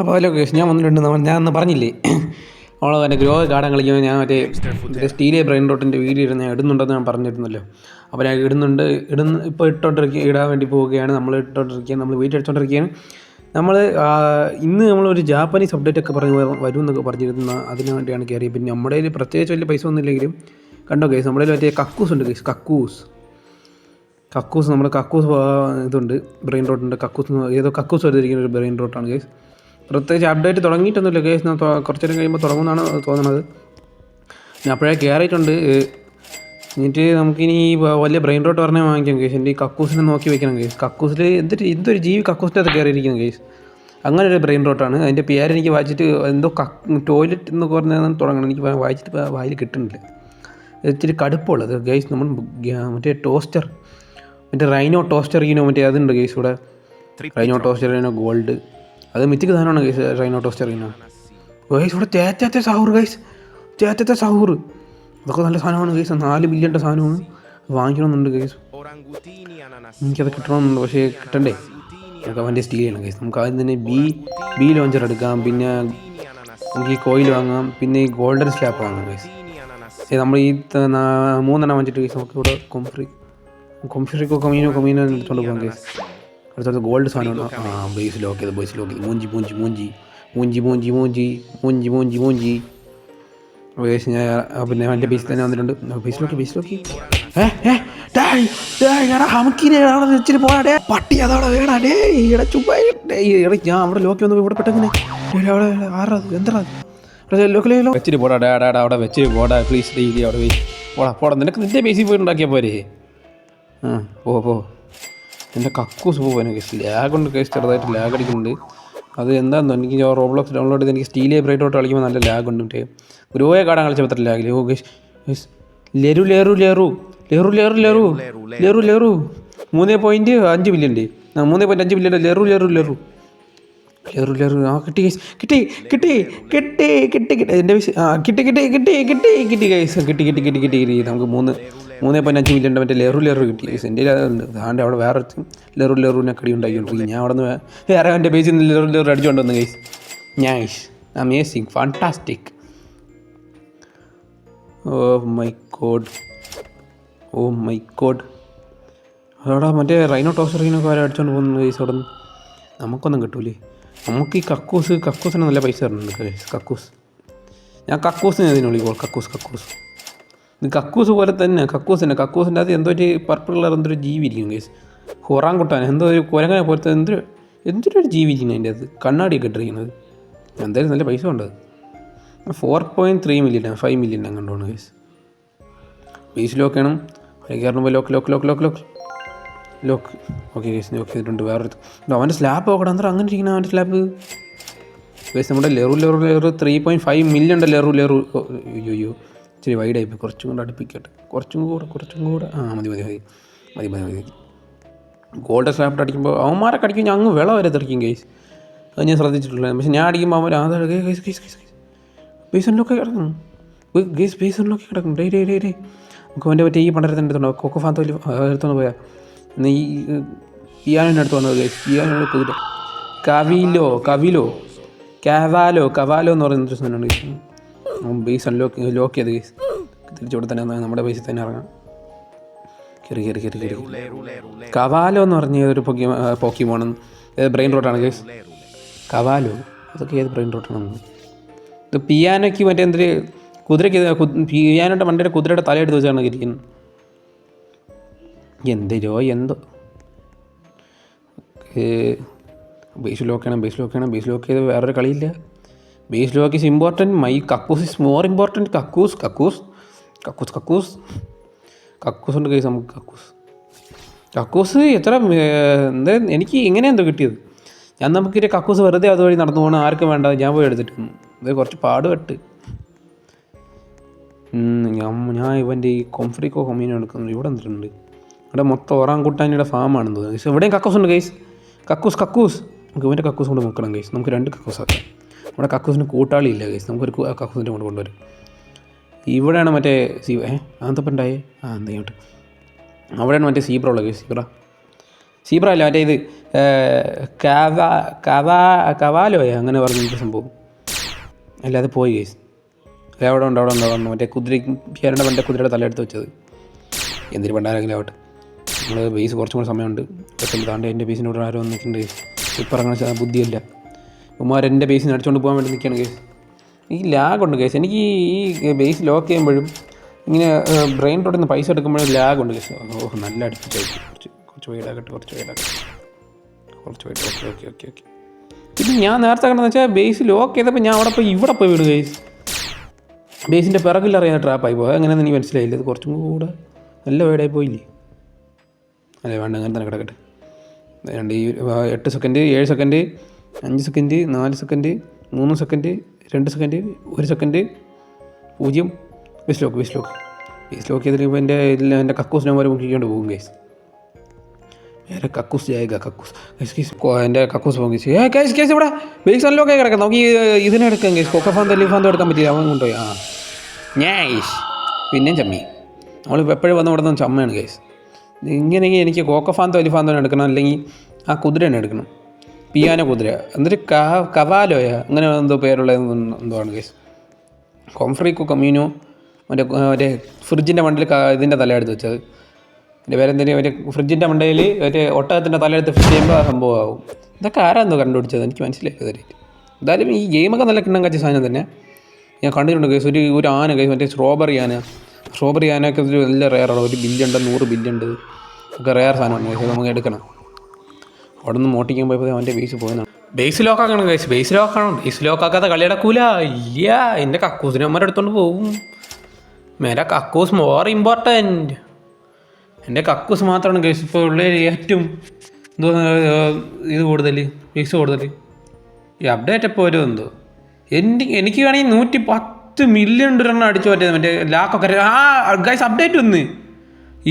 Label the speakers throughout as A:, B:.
A: അപ്പോൾ hello case ഞാൻ വന്നിട്ടുണ്ട്. ഞാൻ അന്ന് പറഞ്ഞില്ലേ അവളെ എൻ്റെ ഗ്രോ ഗാർഡൻ കളിക്കുമ്പോൾ ഞാൻ മറ്റേ സ്റ്റീലിയ ബ്രെയിൻ റോട്ടിൻ്റെ വീഡിയോ ഇരുന്ന് ഞാൻ ഇടുന്നുണ്ടെന്ന് ഞാൻ പറഞ്ഞിരുന്നല്ലോ. അപ്പോൾ ഞാൻ ഇപ്പോൾ ഇടാൻ വേണ്ടി പോവുകയാണ്. നമ്മൾ വെയിറ്റ് അടിച്ചുകൊണ്ടിരിക്കുകയാണ്. ഇന്ന് നമ്മളൊരു ജാപ്പനീസ് അപ്ഡേറ്റ് ഒക്കെ വരും എന്നൊക്കെ പറഞ്ഞിരുന്ന അതിന് വേണ്ടിയാണ് കയറിയത്. പിന്നെ നമ്മുടെ കയ്യിൽ പ്രത്യേകിച്ച് വലിയ പൈസ ഒന്നും ഇല്ലെങ്കിലും കണ്ടോ കേസ്, നമ്മുടെ കയ്യിൽ മറ്റേ കക്കൂസ് ഉണ്ട് കേസ്. കക്കൂസ് നമ്മുടെ കക്കൂസ് ഇതുണ്ട്, ബ്രെയിൻ റോട്ടുണ്ട്. ഏതോ കക്കൂസ് എടുത്തിരിക്കുന്ന ഒരു ബ്രെയിൻ റോട്ടാണ് കേസ്. പ്രത്യേകിച്ച് അപ്ഡേറ്റ് തുടങ്ങിയിട്ടൊന്നുമില്ല കേസ്. കുറച്ച് നേരം കഴിയുമ്പോൾ തുടങ്ങുമെന്നാണ് തോന്നുന്നത്. ഞാൻ അപ്പോഴേ കയറിയിട്ടുണ്ട്. എന്നിട്ട് നമുക്കിനി വലിയ ബ്രെയിൻ റോട്ട് പറഞ്ഞാൽ വാങ്ങിക്കാം കേസ്. എൻ്റെ ഈ കക്കൂസിനെ നോക്കി വെക്കണം കേസ്. കക്കൂസിൽ എന്തൊരു ജീവി കക്കൂസിൻ്റെ അത് കയറിയിരിക്കുന്നു കേസ്. അങ്ങനെ ഒരു ബ്രെയിൻ റോട്ടാണ്. അതിൻ്റെ പേര് എനിക്ക് വായിച്ചിട്ട് എന്തോ ടോയ്ലറ്റ് എന്ന് പറഞ്ഞാൽ തുടങ്ങണം. എനിക്ക് വായിച്ചിട്ട് വായിൽ കിട്ടുന്നില്ല. ഇച്ചിരി കടുപ്പമുള്ളത് ഗൈസ്. നമ്മൾ മറ്റേ ടോസ്റ്റർ, മറ്റേ റൈനോ ടോസ്റ്റർ ഈനോ മറ്റേ അതുണ്ട് ഗൈസ് ഇവിടെ. റൈനോ ടോസ്റ്റർ ഈനോ ഗോൾഡ്, അത് മിത്തിക്ക് സാധനമാണ് guys. Rhino toaster Eno guys. ഇവിടെ ചേറ്റത്തെ സഹൂർ ഗൈസ്, ചേറ്റത്തെ സഹൂർ. അതൊക്കെ നല്ല സാധനമാണ് ഗൈസ്. 4 ബില്യൻ്റെ സാധനമാണ്. വാങ്ങിക്കണമെന്നുണ്ട് ഗൈസ്. എനിക്കത് കിട്ടണമെന്നുണ്ട്, പക്ഷേ കിട്ടണ്ടേ. നമുക്ക് അവൻ്റെ സ്റ്റീൽ ചെയ്യണം ഗൈസ്. നമുക്ക് ആദ്യം തന്നെ ബി ലോഞ്ചർ എടുക്കാം. പിന്നെ നമുക്ക് ഈ കോയിൽ വാങ്ങാം. പിന്നെ ഈ ഗോൾഡൻ സ്ലാപ്പ് വാങ്ങാം ഗൈസ്. നമ്മൾ ഈ 3 വാങ്ങിച്ചിട്ട് ഗൈസ് നമുക്ക് ഇവിടെ കൊംഫ്രിക്കോ കമീനോ എടുത്തുകൊണ്ട് പോകാം ഗൈസ്. അടുത്തടുത്ത് ഗോൾഡ് സാധനമാണ്. ബേസ് ലോക്ക് ചെയ്ത് മൂഞ്ചി ബേസ്. ഞാൻ പിന്നെ എൻ്റെ ബേസിൽ തന്നെ വന്നിട്ടുണ്ട്. ബേസ് ലോക്കി ഇച്ചിരി പോടാ പട്ടി അതവിടെ വേണേ ചുമ്മാ. ഞാൻ അവിടെ ലോക്കി വന്നപ്പോൾ ഇവിടെ പെട്ടെന്ന് അവിടെ ആറാത് എന്താ വെച്ചിട്ട് പോടാ ഡാടാ അവിടെ വെച്ചിട്ട് പോടാ പ്ലീസ്. ഡെയിലി അവിടെ പോടാ. നിന്റെ ബേസിൽ പോയി ഉണ്ടാക്കിയാൽ പോരെ. പോ എൻ്റെ കക്കൂസ് പോകാൻ കേസ്. ലാഗുണ്ട് കേസ്, ചെറുതായിട്ട് ലാഗ് അടിക്കുന്നുണ്ട്. അത് എന്താണെന്നോ എനിക്ക് റോബ്ലോക്സ് ഡൗൺലോഡ് ചെയ്ത് എനിക്ക് സ്റ്റീലിയ ബ്രൈറ്റ് ഔട്ട് കളിക്കുമ്പോൾ നല്ല ലാഗ് ഉണ്ട്. മറ്റേ ഗ്രോയെ കാടാൻ കളിച്ചപ്പോൾ അത്ര ലാഗില്ല. ഓ ഗേസ് ലെറു 3.5 ബില്യൻ്റെ 3.5 ബില്യൻ്റെ ലെറു. കിട്ടി എൻ്റെ കിട്ടി ഗൈസ്. കിട്ടി. നമുക്ക് 3.5 ബില്യൻ്റെ മറ്റേ ലെറു കിട്ടി ഗൈസ്. എൻ്റെ അതുകൊണ്ട് അവിടെ വേറെ ലെറുവിനെ കടി ഉണ്ടാക്കിക്കൊണ്ടിരിക്കും. ഞാൻ അവിടെ നിന്ന് വേറെ എൻ്റെ ബേസിൽ നിന്ന് ലെറു അടിച്ചുകൊണ്ട് വന്നു guys. Nice, amazing, fantastic. Oh my god. അതോടെ മറ്റേ റൈനോ ടോസ്റ്ററിനൊക്കെ വരെ അടിച്ചുകൊണ്ട് പോകുന്നു ഗൈസ്. അവിടെ നിന്ന് നമുക്കൊന്നും കിട്ടൂലേ. നമുക്ക് ഈ കക്കൂസിന് നല്ല പൈസ തരുന്നുണ്ട് ഗൈസ്. ഞാൻ കക്കൂസിനെ അതിന് വിളിക്കോൾ. കക്കൂസ് ഇത് കക്കൂസ് പോലെ തന്നെ. കക്കൂസിൻ്റെ അത് എന്തോ ഒരു പർപ്പിൾ കളർ എന്തൊരു ജീവി ഇരിക്കും ഗൈസ്. ഹൊറാങ്കുട്ടാൻ എന്തോ ഒരു കുരങ്ങനെ പോലത്തെ എന്തൊരു ജീവി ഇരിക്കുന്നത് അതിൻ്റെ അത്. കണ്ണാടിയൊക്കെ ഇട്ടിരിക്കുന്നത്. എന്തായാലും നല്ല പൈസ ഉണ്ട്. 4.3 മില്യൺ 5 മില്യൺ അങ്ങോട്ടാണ് ഗൈസ്. ബേസ് ലോക്ക് ചെയ്യണം. അതിൽ കയറുമ്പോൾ ലോക്ക് ഓക്കെ ഗൈസ്. ലോക്ക് ചെയ്തിട്ടുണ്ട്. അവൻ്റെ സ്ലാബ് നോക്കണം. എന്താ അങ്ങനെ ഇരിക്കണം അവൻ്റെ സ്ലാബ് ഗൈസ്. നമ്മുടെ ലെറു 3.5 മില്യൺ ലെറു. അയ്യോ ഇച്ചിരി വൈഡായിപ്പോയി. കുറച്ചും കൂടെ അടുപ്പിക്കട്ടെ. കുറച്ചും കൂടെ മതി. ഗോൾഡ് സ്ലാബ് അടിക്കുമ്പോൾ അവന്മാരൊക്കെ അടിക്കുമ്പോൾ അങ്ങ് വിള വരെ തെറിക്കും ഗൈസ്. അത് ഞാൻ ശ്രദ്ധിച്ചിട്ടുള്ളത്. പക്ഷേ ഞാൻ അടിക്കുമ്പോൾ അവൻ ഗൈസ് ബേസിലൊക്കെ കിടക്കും ഗൈസ്. ബേസിലൊക്കെ കിടക്കും. ഡേ നമുക്ക് അവൻ്റെ മറ്റേ ഈ പണ്ടരത്തിൻ്റെ അടുത്തുണ്ടോ കൊക്കോ ഫാന്തോയിൽ എടുത്തുകൊണ്ട് പോയാൽ എന്നാൽ ഈ പിയാനോൻ്റെ അടുത്ത് വന്നത് ഗൈസ്. പിയാനോയുടെ കുതിര കവാലോ എന്ന് പറയുന്നൊരു സാധനമാണ് ഗൈസ്. ബേസ് ലോക്ക് ചെയ്ത് ഗൈസ്. തിരിച്ചുകൂടെ തന്നെ നമ്മുടെ ബേസിൽ തന്നെ ഇറങ്ങാം. കയറി. കവാലോ എന്ന് പറഞ്ഞ ഒരു പോക്കിമോൺ ബ്രെയിൻ റോട്ടാണ് ഗൈസ്. കവാലോ അതൊക്കെ ഏത് ബ്രെയിൻ റോട്ടാണ്? ഇത് പിയാനോയ്ക്ക് മറ്റേ എന്തൊരു കുതിരയ്ക്ക് പിയാനോയുടെ മണ്ടയുടെ കുതിരയുടെ തലയെടുത്ത് വെച്ചാണ് ഇരിക്കുന്നത്. എന്തോ ബേസ് ലോക്ക് ചെയ്ത് വേറൊരു കളിയില്ല. Base lock is important. കക്കൂസ് ഈസ് മോർ ഇമ്പോർട്ടൻറ്റ്. കക്കൂസ് ഉണ്ട് കേസ്. നമുക്ക് കക്കൂസ് എത്ര എനിക്ക് എങ്ങനെയെന്തോ കിട്ടിയത്. നമുക്കിൻ്റെ കക്കൂസ് വെറുതെ അതുവഴി നടന്നു പോകണം. ആർക്കും വേണ്ട. ഞാൻ പോയി എടുത്തിട്ട് ഇത് കുറച്ച് പാടുപെട്ട് ഞാൻ ഇവൻ്റെ ഈ കൊംഫ്രിക്കോ കമീനോ എടുക്കുന്നത്. ഇവിടെ എന്തിട്ടുണ്ട്? ഇവിടെ മൊത്തം ഓറാങ്കുട്ടാനിയുടെ ഫാമാണെന്ന് തോന്നുന്നു ഗൈസ്. ഇവിടെയും കക്കൂസ് ഉണ്ട് ഗൈസ്. കക്കൂസ് നമുക്ക് ഇവൻ്റെ കക്കൂസ് കൊണ്ട് നോക്കണം ഗൈസ്. നമുക്ക് 2 കക്കൂസ് ആക്കാം. നമ്മുടെ കക്കൂസിന് കൂട്ടാളി ഇല്ല ഗൈസ്. നമുക്കൊരു കക്കൂസിൻ്റെ കൊണ്ട് കൊണ്ടുവരും. ഇവിടെയാണ് മറ്റേ അതെന്തപ്പം ഉണ്ടായേ? എന്താ ഇങ്ങോട്ട് അവിടെയാണ് മറ്റേ സീബ്ര ഉള്ളത് ഗൈസ്. സീബ്ര അല്ല മറ്റേ ഇത് കവാലോയ അങ്ങനെ പറഞ്ഞൊരു സംഭവം അല്ല അത് പോയി കേസ് അവിടെ ഉണ്ട് മറ്റേ പിയാരുടെ മറ്റേ കുതിരയുടെ തലയെടുത്ത് വെച്ചത് എന്തിനു പണ്ടാരെങ്കിലും ആവട്ടെ നമ്മൾ ബേസ് കുറച്ചും കൂടെ സമയമുണ്ട് പെട്ടെന്ന് താണ്ട് എൻ്റെ ബേസിനോട് ആരോ നിൽക്കുന്നുണ്ട് ഇപ്പം ഇറങ്ങുന്ന ബുദ്ധിയില്ല ഉമ്മാർ എൻ്റെ ബേസിന് അടിച്ചുകൊണ്ട് പോകാൻ വേണ്ടി നിൽക്കുകയാണ് കേസ് ഈ ലാഗുണ്ട് കേസ് എനിക്ക് ഈ ബേസ് ലോക്ക് ചെയ്യുമ്പോഴും ഇങ്ങനെ ബ്രെയിൻ റോട്ടിൽ നിന്ന് പൈസ എടുക്കുമ്പോഴും ലാഗുണ്ട് കേസ് നല്ല അടുപ്പിച്ചായിരിക്കും കുറച്ച് വെയിലാകട്ടെ കുറച്ച് വെയിറ്റ് ഓക്കെ പിന്നെ ഞാൻ നേരത്തെ കണ്ടെന്ന് വെച്ചാൽ ബേസ് ലോക്ക് ചെയ്തപ്പോൾ ഞാൻ ഇവിടെ പോയി വീണ് കേസ് ബേസിൻ്റെ പിറകിലറിയാൻ ട്രാപ്പായി പോയത് അങ്ങനെയൊന്നും എനിക്ക് മനസ്സിലായില്ല ഇത് കുറച്ചും കൂടെ നല്ല വേടായി പോയില്ലേ അതെ വേണ്ട അങ്ങനെ തന്നെ കിടക്കട്ടെ 8 second 7 second 5 second 4 second 3 second 2 second 1 second 0 base lock ചെയ്തിട്ട് എൻ്റെ കക്കൂസിനെ പോലെ മുക്കിക്കൊണ്ട് പോകും ഗൈസ് വേറെ കക്കൂസ് ജായക കക്കൂസ് എൻ്റെ കക്കൂസ് പോകും കേസ് ഇവിടെ ബേസ് അൺലോക്കായി കിടക്കാം നമുക്ക് ഇതിനെടുക്കാം കേസ് കൊക്കഫാന്തോ എലിഫാന്തോ എടുക്കാൻ പറ്റില്ല അവൻ കൊണ്ടുപോയി ഞായ് പിന്നെയും ചമ്മി നമ്മൾ എപ്പോഴും വന്ന് ഇവിടെ നിന്ന് ചമ്മയാണ് കേസ് ഇങ്ങനെയെങ്കിൽ എനിക്ക് കോക്കഫാന്തോ എലിഫാന്തോ എടുക്കണം അല്ലെങ്കിൽ ആ കുതിര തന്നെ എടുക്കണം പിയാനോ കുതിര എന്നിട്ട് കവാലോയ അങ്ങനെ എന്തോ പേരുള്ള എന്തോ ആണ് കേസ് കോംഫ്രീക്കോ കമ്മ്യൂനോ മറ്റേ ഫ്രിഡ്ജിൻ്റെ മണ്ടിൽ ഇതിൻ്റെ തലയെടുത്ത് വെച്ചത് എൻ്റെ പേരെന്തെങ്കിലും മറ്റേ ഫ്രിഡ്ജിൻ്റെ മണ്ടയിൽ മറ്റേ ഒട്ടകത്തിൻ്റെ തലയെടുത്ത് ഫിറ്റ് ചെയ്യുമ്പോൾ ആ സംഭവമാകും ഇതൊക്കെ ആരാന്തോ കണ്ടുപിടിച്ചത് എനിക്ക് മനസ്സിലായി ഇതായിട്ട് എന്തായാലും ഈ ഗെയിമൊക്കെ നല്ല കിണ്ണം കച്ച സാധനം തന്നെ ഞാൻ കണ്ടിട്ടുണ്ട് കേസ് ഒരു ആന കേസ് മറ്റേ സ്ട്രോബെറി ആനയൊക്കെ നല്ല റെയറാണ് 1 ബില്യൺ 100 ബില്യൺ ഒക്കെ റെയർ സാധനമാണ് കേസ് നമുക്ക് എടുക്കണം അവിടെ നിന്ന് മോട്ടിക്കാൻ പോയപ്പോൾ അവൻ്റെ ബേസ് പോയെന്നാണ് ബേസ് ലോക്കാക്കണം കേസ് ബേസ് ലോക്കാക്കാതെ കളി നടക്കൂല ഇല്ല എൻ്റെ കക്കൂസിനെ അമ്മ എടുത്തോണ്ട് പോകും മേരെ കക്കൂസ് മോർ ഇമ്പോർട്ടൻറ്റ് എൻ്റെ കക്കൂസ് മാത്രമാണ് കേസ് ഇപ്പോൾ ഉള്ള ഏറ്റവും എന്തോ ഇത് കൂടുതൽ ബേസ് കൂടുതൽ ഈ അപ്ഡേറ്റ് എപ്പോൾ വരും എന്തോ എനിക്ക് വേണമെങ്കിൽ 110 മില്യൺ രൂപ അടിച്ചു പറ്റിയത് മറ്റേ ലാക്കൊക്കെ ഗൈസ് അപ്ഡേറ്റ് വന്ന്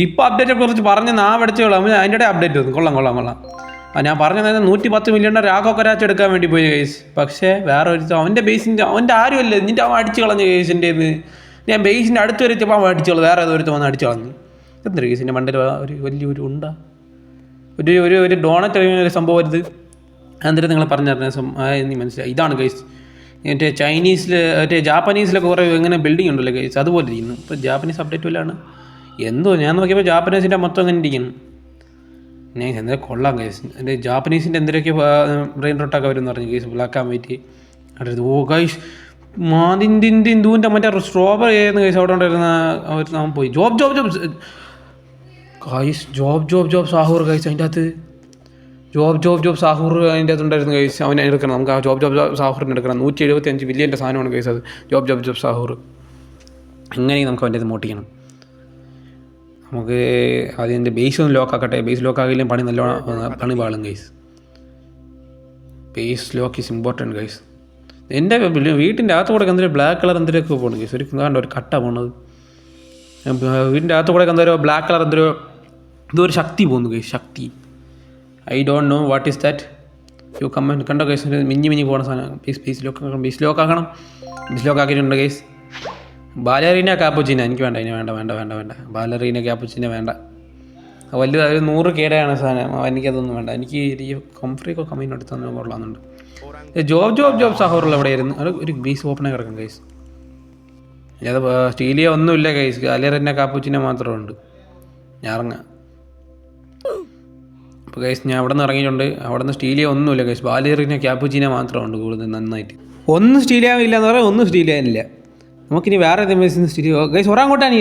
A: ഇപ്പോൾ അപ്ഡേറ്റെ കുറിച്ച് പറഞ്ഞ് അടിച്ചോളാം അതിൻ്റെ ഇടയിൽ അപ്ഡേറ്റ് വന്നു കൊള്ളാം ഞാൻ പറഞ്ഞത് 110 മില്യൺ രാഗൊക്കെ എടുക്കാൻ വേണ്ടി പോയി കേസ് പക്ഷേ വേറെ ഒരു അവൻ്റെ ബേസിൻ്റെ അവൻ്റെ ആരുമല്ല നിൻ്റെ അവൻ അടിച്ചു കളഞ്ഞു കേസിൻ്റെ ഞാൻ ബേസിൻ്റെ അടുത്ത് വരച്ചപ്പോൾ അവൻ അടിച്ചു കളഞ്ഞു വേറെ ഏതൊരുത്ത് വന്ന് അടിച്ചു കളഞ്ഞു എന്തൊരു കേസിൻ്റെ മണ്ടയിൽ ഒരു വലിയൊരു ഒരു ഡോണറ്റ് ഒരു സംഭവം വരുത് എന്നിട്ട് നിങ്ങൾ പറഞ്ഞിരുന്ന നീ മനസ്സിലായി ഇതാണ് കേസ് മറ്റേ മറ്റേ ജാപ്പനീസിലൊക്കെ കുറേ ഇങ്ങനെ ബിൽഡിംഗ് ഉണ്ടല്ലോ കേസ് അതുപോലെ ഇരിക്കുന്നു ഇപ്പോൾ ജാപ്പനീസ് അപ്ഡേറ്റ് പോലെയാണ് എന്തോ ഞാൻ നോക്കിയപ്പോൾ ജാപ്പനീസിൻ്റെ മൊത്തം അങ്ങനെ ഇരിക്കുന്നു ഞാൻ എന്തായാലും കൊള്ളാം കേസ് എൻ്റെ ജാപ്പനീസിൻ്റെ എന്തൊക്കെ ബ്രെയിൻ റോട്ടൊക്കെ വരുമെന്ന് പറഞ്ഞു കേസ് ബ്ലാക്ക് ആൻഡ് വൈറ്റ് അടുത്ത് ഗൈസ് മാതിൻ്റെ മറ്റേ സ്ട്രോബെറി ആയിരുന്നു കേസ് അവിടെ ഉണ്ടായിരുന്ന അവർ നാം പോയി ജോബ് സാഹൂർ കഴിച്ച് അതിൻ്റെ അകത്ത് ജോബ് സാഹൂർ അതിൻ്റെ അകത്ത് ഉണ്ടായിരുന്നു കഴിച്ച് അവനെ എടുക്കണം നമുക്ക് ആ ജോബ് സാഹൂറിന് എടുക്കണം 175 ബില്യൻ്റെ സാധനമാണ് കേസ് അത് ജോബ് സാഹൂർ എങ്ങനെയും നമുക്ക് അവൻ്റെ അത് മോട്ടിക്കണം നമുക്ക് അതിൻ്റെ ബേസ് ഒന്ന് ലോക്കാക്കട്ടെ ബേസ് ലോക്കാകില്ലെങ്കിൽ പണി പാളും guys base lock is important guys എൻ്റെ വീട്ടിൻ്റെ അകത്ത് കൂടെ എന്തൊരു ബ്ലാക്ക് കളർ എന്തൊക്കെ പോകണം ഗൈസ് ഒരു കട്ട പോണത് വീടിൻ്റെ അകത്ത് കൂടെ എന്തോ ബ്ലാക്ക് കളർ എന്തോ ഒരു ശക്തി പോകുന്നു guys Shakti I don't know what is that you comment കണ്ടോ ഗൈസ് മിഞ്ഞി പോകുന്ന സാധനം ബേസ് ലോക്കാക്കണം ബേസ് ലോക്കാക്കിയിട്ടുണ്ട് ഗൈസ് ബാലറീന കാപ്പുച്ചിന എനിക്ക് വേണ്ട ഇനി വേണ്ട ബാലറീന കാപ്പുച്ചിന വേണ്ട വലിയ ഒരു 100 കേടയാണ് സാധനം എനിക്കതൊന്നും വേണ്ട എനിക്ക് ഈ കംഫ്രീക്കോ കമ്മീൻ എടുത്തൊന്നും കൊള്ളാമെന്നുണ്ട് ജോബ് സാഹോറുള്ള എവിടെയായിരുന്നു ഒരു ബേസ് ഓപ്പണായി കിടക്കും ഗൈസ് അത് സ്റ്റീലിയ ഒന്നുമില്ല ഗൈസ് ബാലറീന കാപ്പുച്ചിന മാത്രമേ ഉണ്ട് ഞാൻ ഇറങ്ങാം അപ്പോൾ ഗൈസ് ഞാൻ അവിടെ നിന്ന് ഇറങ്ങിയിട്ടുണ്ട് അവിടെ നിന്ന് സ്റ്റീലിയ ഒന്നുമില്ല ഗൈസ് ബാലറീന കാപ്പുച്ചിന മാത്രമുണ്ട് കൂടുതൽ നന്നായിട്ട് ഒന്നും സ്റ്റീലിയാവില്ല എന്ന് പറയാം ഒന്നും സ്റ്റീലിയാനില്ല നമുക്കിനി വേറെ ഏതെങ്കിലും സ്റ്റീലിയോ ഗൈസ് ഒറാങ്കുട്ടാനി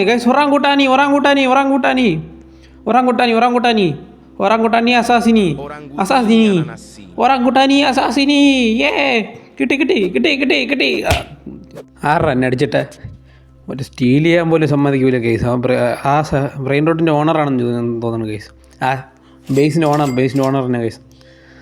A: അസാസിനി കിട്ടി 6 റൺ അടിച്ചിട്ട് മറ്റേ സ്റ്റീൽ ചെയ്യാൻ പോലും സമ്മതിക്കൂല കേസ് ആ ബ്രെയിൻ റോട്ടിൻ്റെ ഓണറാണെന്ന് തോന്നുന്നു കേസ് ആ ബേസിൻ്റെ ഓണർ തന്നെ കേസ്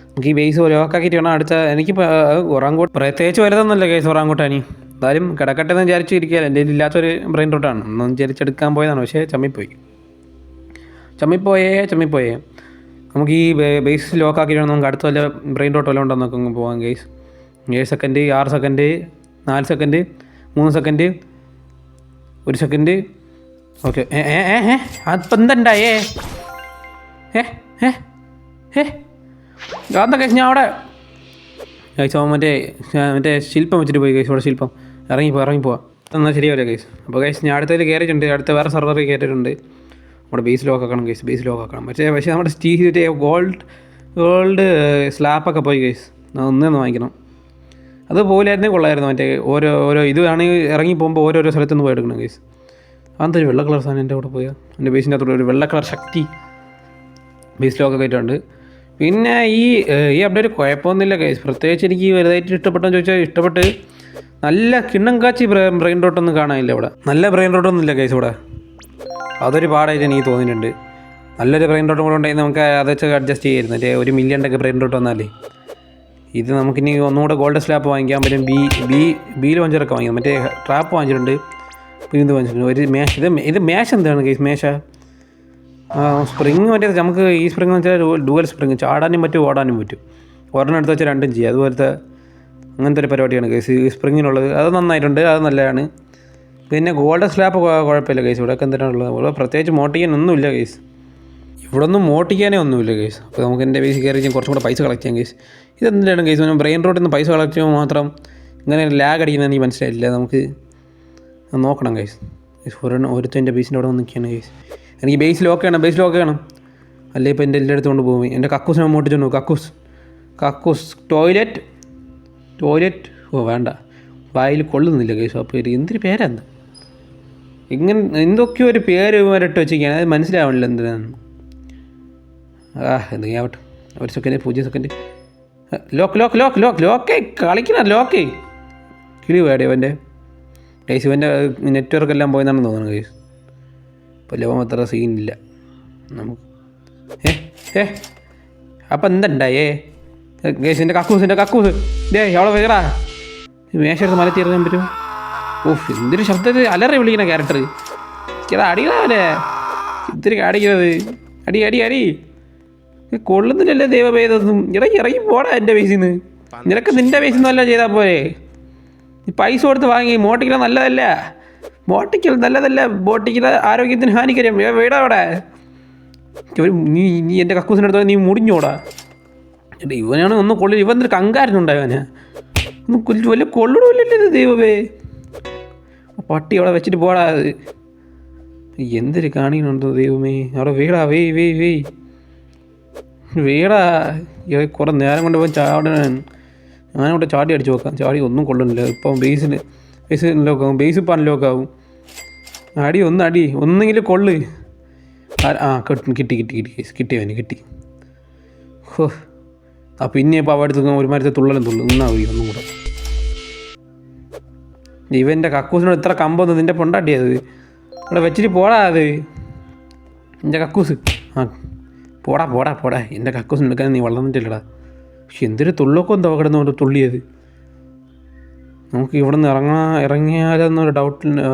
A: നമുക്ക് ഈ ബേസ് ലോക്കാക്കിയിട്ട് വേണം അടുത്ത എനിക്കിപ്പോൾ പ്രത്യേകിച്ച് വലുതൊന്നുമല്ല കേസ് ഒറാങ്കുട്ടാനി എന്തായാലും കിടക്കട്ടെ എന്ന് വിചാരിച്ചിരിക്കുകയല്ല എൻ്റെ ഇല്ലാത്തൊരു ബ്രെയിൻ റോട്ടാണ് ഒന്നും വിചാരിച്ചെടുക്കാൻ പോയതാണ് പക്ഷേ ചമ്മിപ്പോയേ നമുക്ക് ഈ ബേസ് ലോക്കാക്കിയിട്ട് വേണം നമുക്ക് അടുത്ത വല്ല ബ്രെയിൻ റോട്ട് വല്ലതും ഉണ്ടോ നമുക്ക് പോകാം case 7 second 6 second 4 second 3 second 1 second okay അപ്പം എന്തുണ്ടായേ അതാ കേസ് ഞാൻ അവിടെ കേസ് മറ്റേ ശില്പം വെച്ചിട്ട് പോയി കേസ്. ഇവിടെ ശില്പം ഇറങ്ങിപ്പോവാം എന്നാൽ ശരിയാവില്ല കേസ്. അപ്പോൾ കേസ് ഞാൻ അടുത്തതിൽ കയറിയിട്ടുണ്ട്. അടുത്ത വേറെ സർവറിൽ കയറിയിട്ടുണ്ട്. നമ്മുടെ ബേസ് ലോക്ക് ആക്കണം കേസ്, ബേസ് ലോക്ക് ആക്കണം. പക്ഷേ നമ്മുടെ ഗോൾഡ് സ്ലാപ്പൊക്കെ പോയി കേസ്. ഒന്നേന്ന് വാങ്ങിക്കണം. അത് പോലായിരുന്നേ കൊള്ളായിരുന്നു. മറ്റേ ഓരോ ഇതാണെങ്കിൽ ഇറങ്ങി പോകുമ്പോൾ ഓരോരോ സ്ഥലത്തുനിന്ന് പോയി എടുക്കണം കേസ്. അതൊരു വെള്ള കളർ സാധനം എൻ്റെ കൂടെ പോയാൽ എൻ്റെ ബേസിൻ്റെ അകത്തോടെ ഒരു വെള്ള കളർ ശക്തി ബേസ് ലോക്കൊക്കെ ആയിട്ടുണ്ട്. പിന്നെ ഈ അപ്ഡേറ്റ് കുഴപ്പമൊന്നുമില്ല കേസ്. പ്രത്യേകിച്ച് എനിക്ക് വലുതായിട്ട് ഇഷ്ടപ്പെട്ടെന്ന് ചോദിച്ചാൽ ഇഷ്ടപ്പെട്ട് നല്ല കിണ്ണം കാച്ചി ബ്രെയിൻ റോട്ടൊന്നും കാണാനില്ല ഇവിടെ. നല്ല ബ്രെയിൻ റോട്ടൊന്നും ഇല്ല കേസ് ഇവിടെ. അതൊരു പാടായിട്ട് എനിക്ക് തോന്നിയിട്ടുണ്ട്. നല്ലൊരു ബ്രെയിൻ റോട്ടും കൂടെ ഉണ്ടെങ്കിൽ നമുക്ക് അത് വെച്ചൊക്കെ അഡ്ജസ്റ്റ് ചെയ്യായിരുന്നു. മറ്റേ 1 മില്യൻ്റെ ബ്രെയിൻ റോട്ട് വന്നാലേ. ഇത് നമുക്കിനി ഒന്നുകൂടെ ഗോൾഡ് സ്ലാപ്പ് വാങ്ങിക്കാൻ പറ്റും. ബി ലോഞ്ചറൊക്കെ വാങ്ങിക്കാം. മറ്റേ ട്രാപ്പ് വാങ്ങിച്ചിട്ടുണ്ട്. പിന്നെ ഇത് വാങ്ങിച്ചിട്ടുണ്ട്. ഇത് മേശ എന്താണ് കേസ്? മേശ സ്പ്രിങ് മറ്റേ നമുക്ക് ഈ സ്പ്രിങ് എന്ന് വെച്ചാൽ ഡുവൽ സ്പ്രിങ്, ചാടാനും പറ്റും ഓടാനും പറ്റും. ഒരെണ്ണം എടുത്ത് വെച്ചാൽ രണ്ടും ചെയ്യാം. അതുപോലത്തെ അങ്ങനത്തെ ഒരു പരിപാടിയാണ് കേസ് ഈ സ്പ്രിങ്ങിനുള്ളത്. അത് നന്നായിട്ടുണ്ട്, അത് നല്ലതാണ്. പിന്നെ ഗോൾഡ് സ്ലാപ്പ് കുഴപ്പമില്ല കേസ്. ഇവിടെയൊക്കെ എന്തിനാണുള്ളത്? ഇവിടെ പ്രത്യേകിച്ച് മോട്ടിക്കാനൊന്നുമില്ല കേസ്. ഇവിടെ ഒന്നും മോട്ടിക്കാനേ ഒന്നുമില്ല കേസ്. അപ്പോൾ നമുക്ക് എൻ്റെ ബേസ് കയറി കുറച്ചും കൂടെ പൈസ കളക്ട് ചെയ്യാം കേസ്. ഇതെന്തിനാണ് കേസ്? ബ്രെയിൻ റോട്ടിൽ നിന്ന് പൈസ കളക്ട് ചെയ്യുമ്പോൾ മാത്രം ഇങ്ങനെ ലാഗ് അടിക്കുന്നത് എനിക്ക് മനസ്സിലായില്ല. നമുക്ക് നോക്കണം കേസ്. ഒരുത്തൻ്റെ ബേസിൻ്റെ അവിടെ നിൽക്കുകയാണ് കേസ്. എനിക്ക് ബേസ് ലോക്ക് ചെയ്യണം. അല്ലേ ഇപ്പോൾ എൻ്റെ എല്ലായിടത്തും കൊണ്ട് പോകും. എൻ്റെ കക്കൂസിനെ മോട്ടിച്ചോണ്ട് പോകും. കക്കൂസ് ടോയ്ലറ്റ് വേണ്ട, വായിൽ കൊള്ളുന്നില്ല കേസ്. അപ്പോൾ എന്തൊരു പേരെന്ത് ഇങ്ങനെ എന്തൊക്കെയോ ഒരു പേര് വരട്ട് വെച്ചിരിക്കുകയാണ്. അത് മനസ്സിലാവണില്ല എന്തിനാണ്. എന്തെങ്കിലും ആവട്ടെ. 1 സെക്കൻഡ് 0 സെക്കൻഡ്. ലോക്കേ കളിക്കണം. ലോക്കേ കിളി വേടേ അവൻ്റെ കേസ്. ഇവൻ്റെ നെറ്റ്വർക്ക് എല്ലാം പോയെന്നാണ് തോന്നുന്നത് കേസ്. ഇപ്പോൾ ലോകം അത്ര സീനില്ല നമുക്ക്. അപ്പം എന്തുണ്ടായേ കേസ്? എൻ്റെ കക്കൂസ് എവിടെ വേറാ മേശയെടുത്ത് മല തീർക്കാൻ പറ്റും? എന്തൊരു ശബ്ദത്തിൽ അലറി വിളിക്കുന്ന ക്യാരക്ടർ. എനിക്കത് അടികളാവല്ലേ ഇത്തിരി അടിക്കുന്നത്. അടി കൊള്ളുന്നില്ലല്ലേ ദൈവഭേദമൊന്നും. ഇറങ്ങി പോടാ എൻ്റെ ബേസിൽ നിന്ന്. നിനക്ക് നിൻ്റെ ബേസിൽ നിന്ന് വല്ല ചെയ്താൽ പോരെ? നീ പൈസ കൊടുത്ത് വാങ്ങി. മോട്ടിക്കൽ നല്ലതല്ല. ബോട്ടിക്കൽ ആരോഗ്യത്തിന് ഹാനികരം. വീടാ അവിടെ നീ എൻ്റെ കക്കൂസിനടുത്ത് നീ മുടിഞ്ഞോടാ. ഇവനാണ് ഒന്നും കൊള്ളില്ല. ഇവൻ എന്തൊരു കങ്കാരനുണ്ടായവന് ഒന്നും വലിയ കൊള്ളിടമില്ലല്ലോ ദൈവമേ. പട്ടി അവിടെ വെച്ചിട്ട് പോടാ. അത് എന്തൊരു കാണിക്കുന്നുണ്ടോ ദൈവമേ. അവിടെ വീടാ വീടാ. കുറേ നേരം കൊണ്ട് പോയി ഞാനവിടെ ചാടി അടിച്ച് നോക്കാം. ചാടി ഒന്നും കൊള്ളുന്നില്ല. ഇപ്പം ബേസ് ലോക്കാവും. ബേസ് ഇപ്പം അൺലോക്കാവും. അടി ഒന്നെങ്കിലും കൊള്ളു. കിട്ടി. ഹോ പിന്നെ ഇപ്പോൾ അവിടെ ഒരുമാതിരത്തെ തുള്ളലും നിന്നാ പോയി ഒന്നും കൂടെ. ഇവൻ്റെ കക്കൂസിനോട് ഇത്ര കമ്പൊന്നും നിൻ്റെ പൊണ്ടാട്ടിയത് അവിടെ വെച്ചിട്ട് പോടാ. അത് എൻ്റെ കക്കൂസ്. പോടാ എൻ്റെ കക്കൂസിന് എടുക്കാൻ നീ വളർന്നിട്ടില്ലടാ. പക്ഷെ എന്തൊരു തുള്ളൊക്കെ എന്തോ കിടന്നുകൊണ്ട് തുള്ളിയത്. നമുക്ക് ഇവിടെ നിന്ന് ഇറങ്ങിയാലെന്നൊരു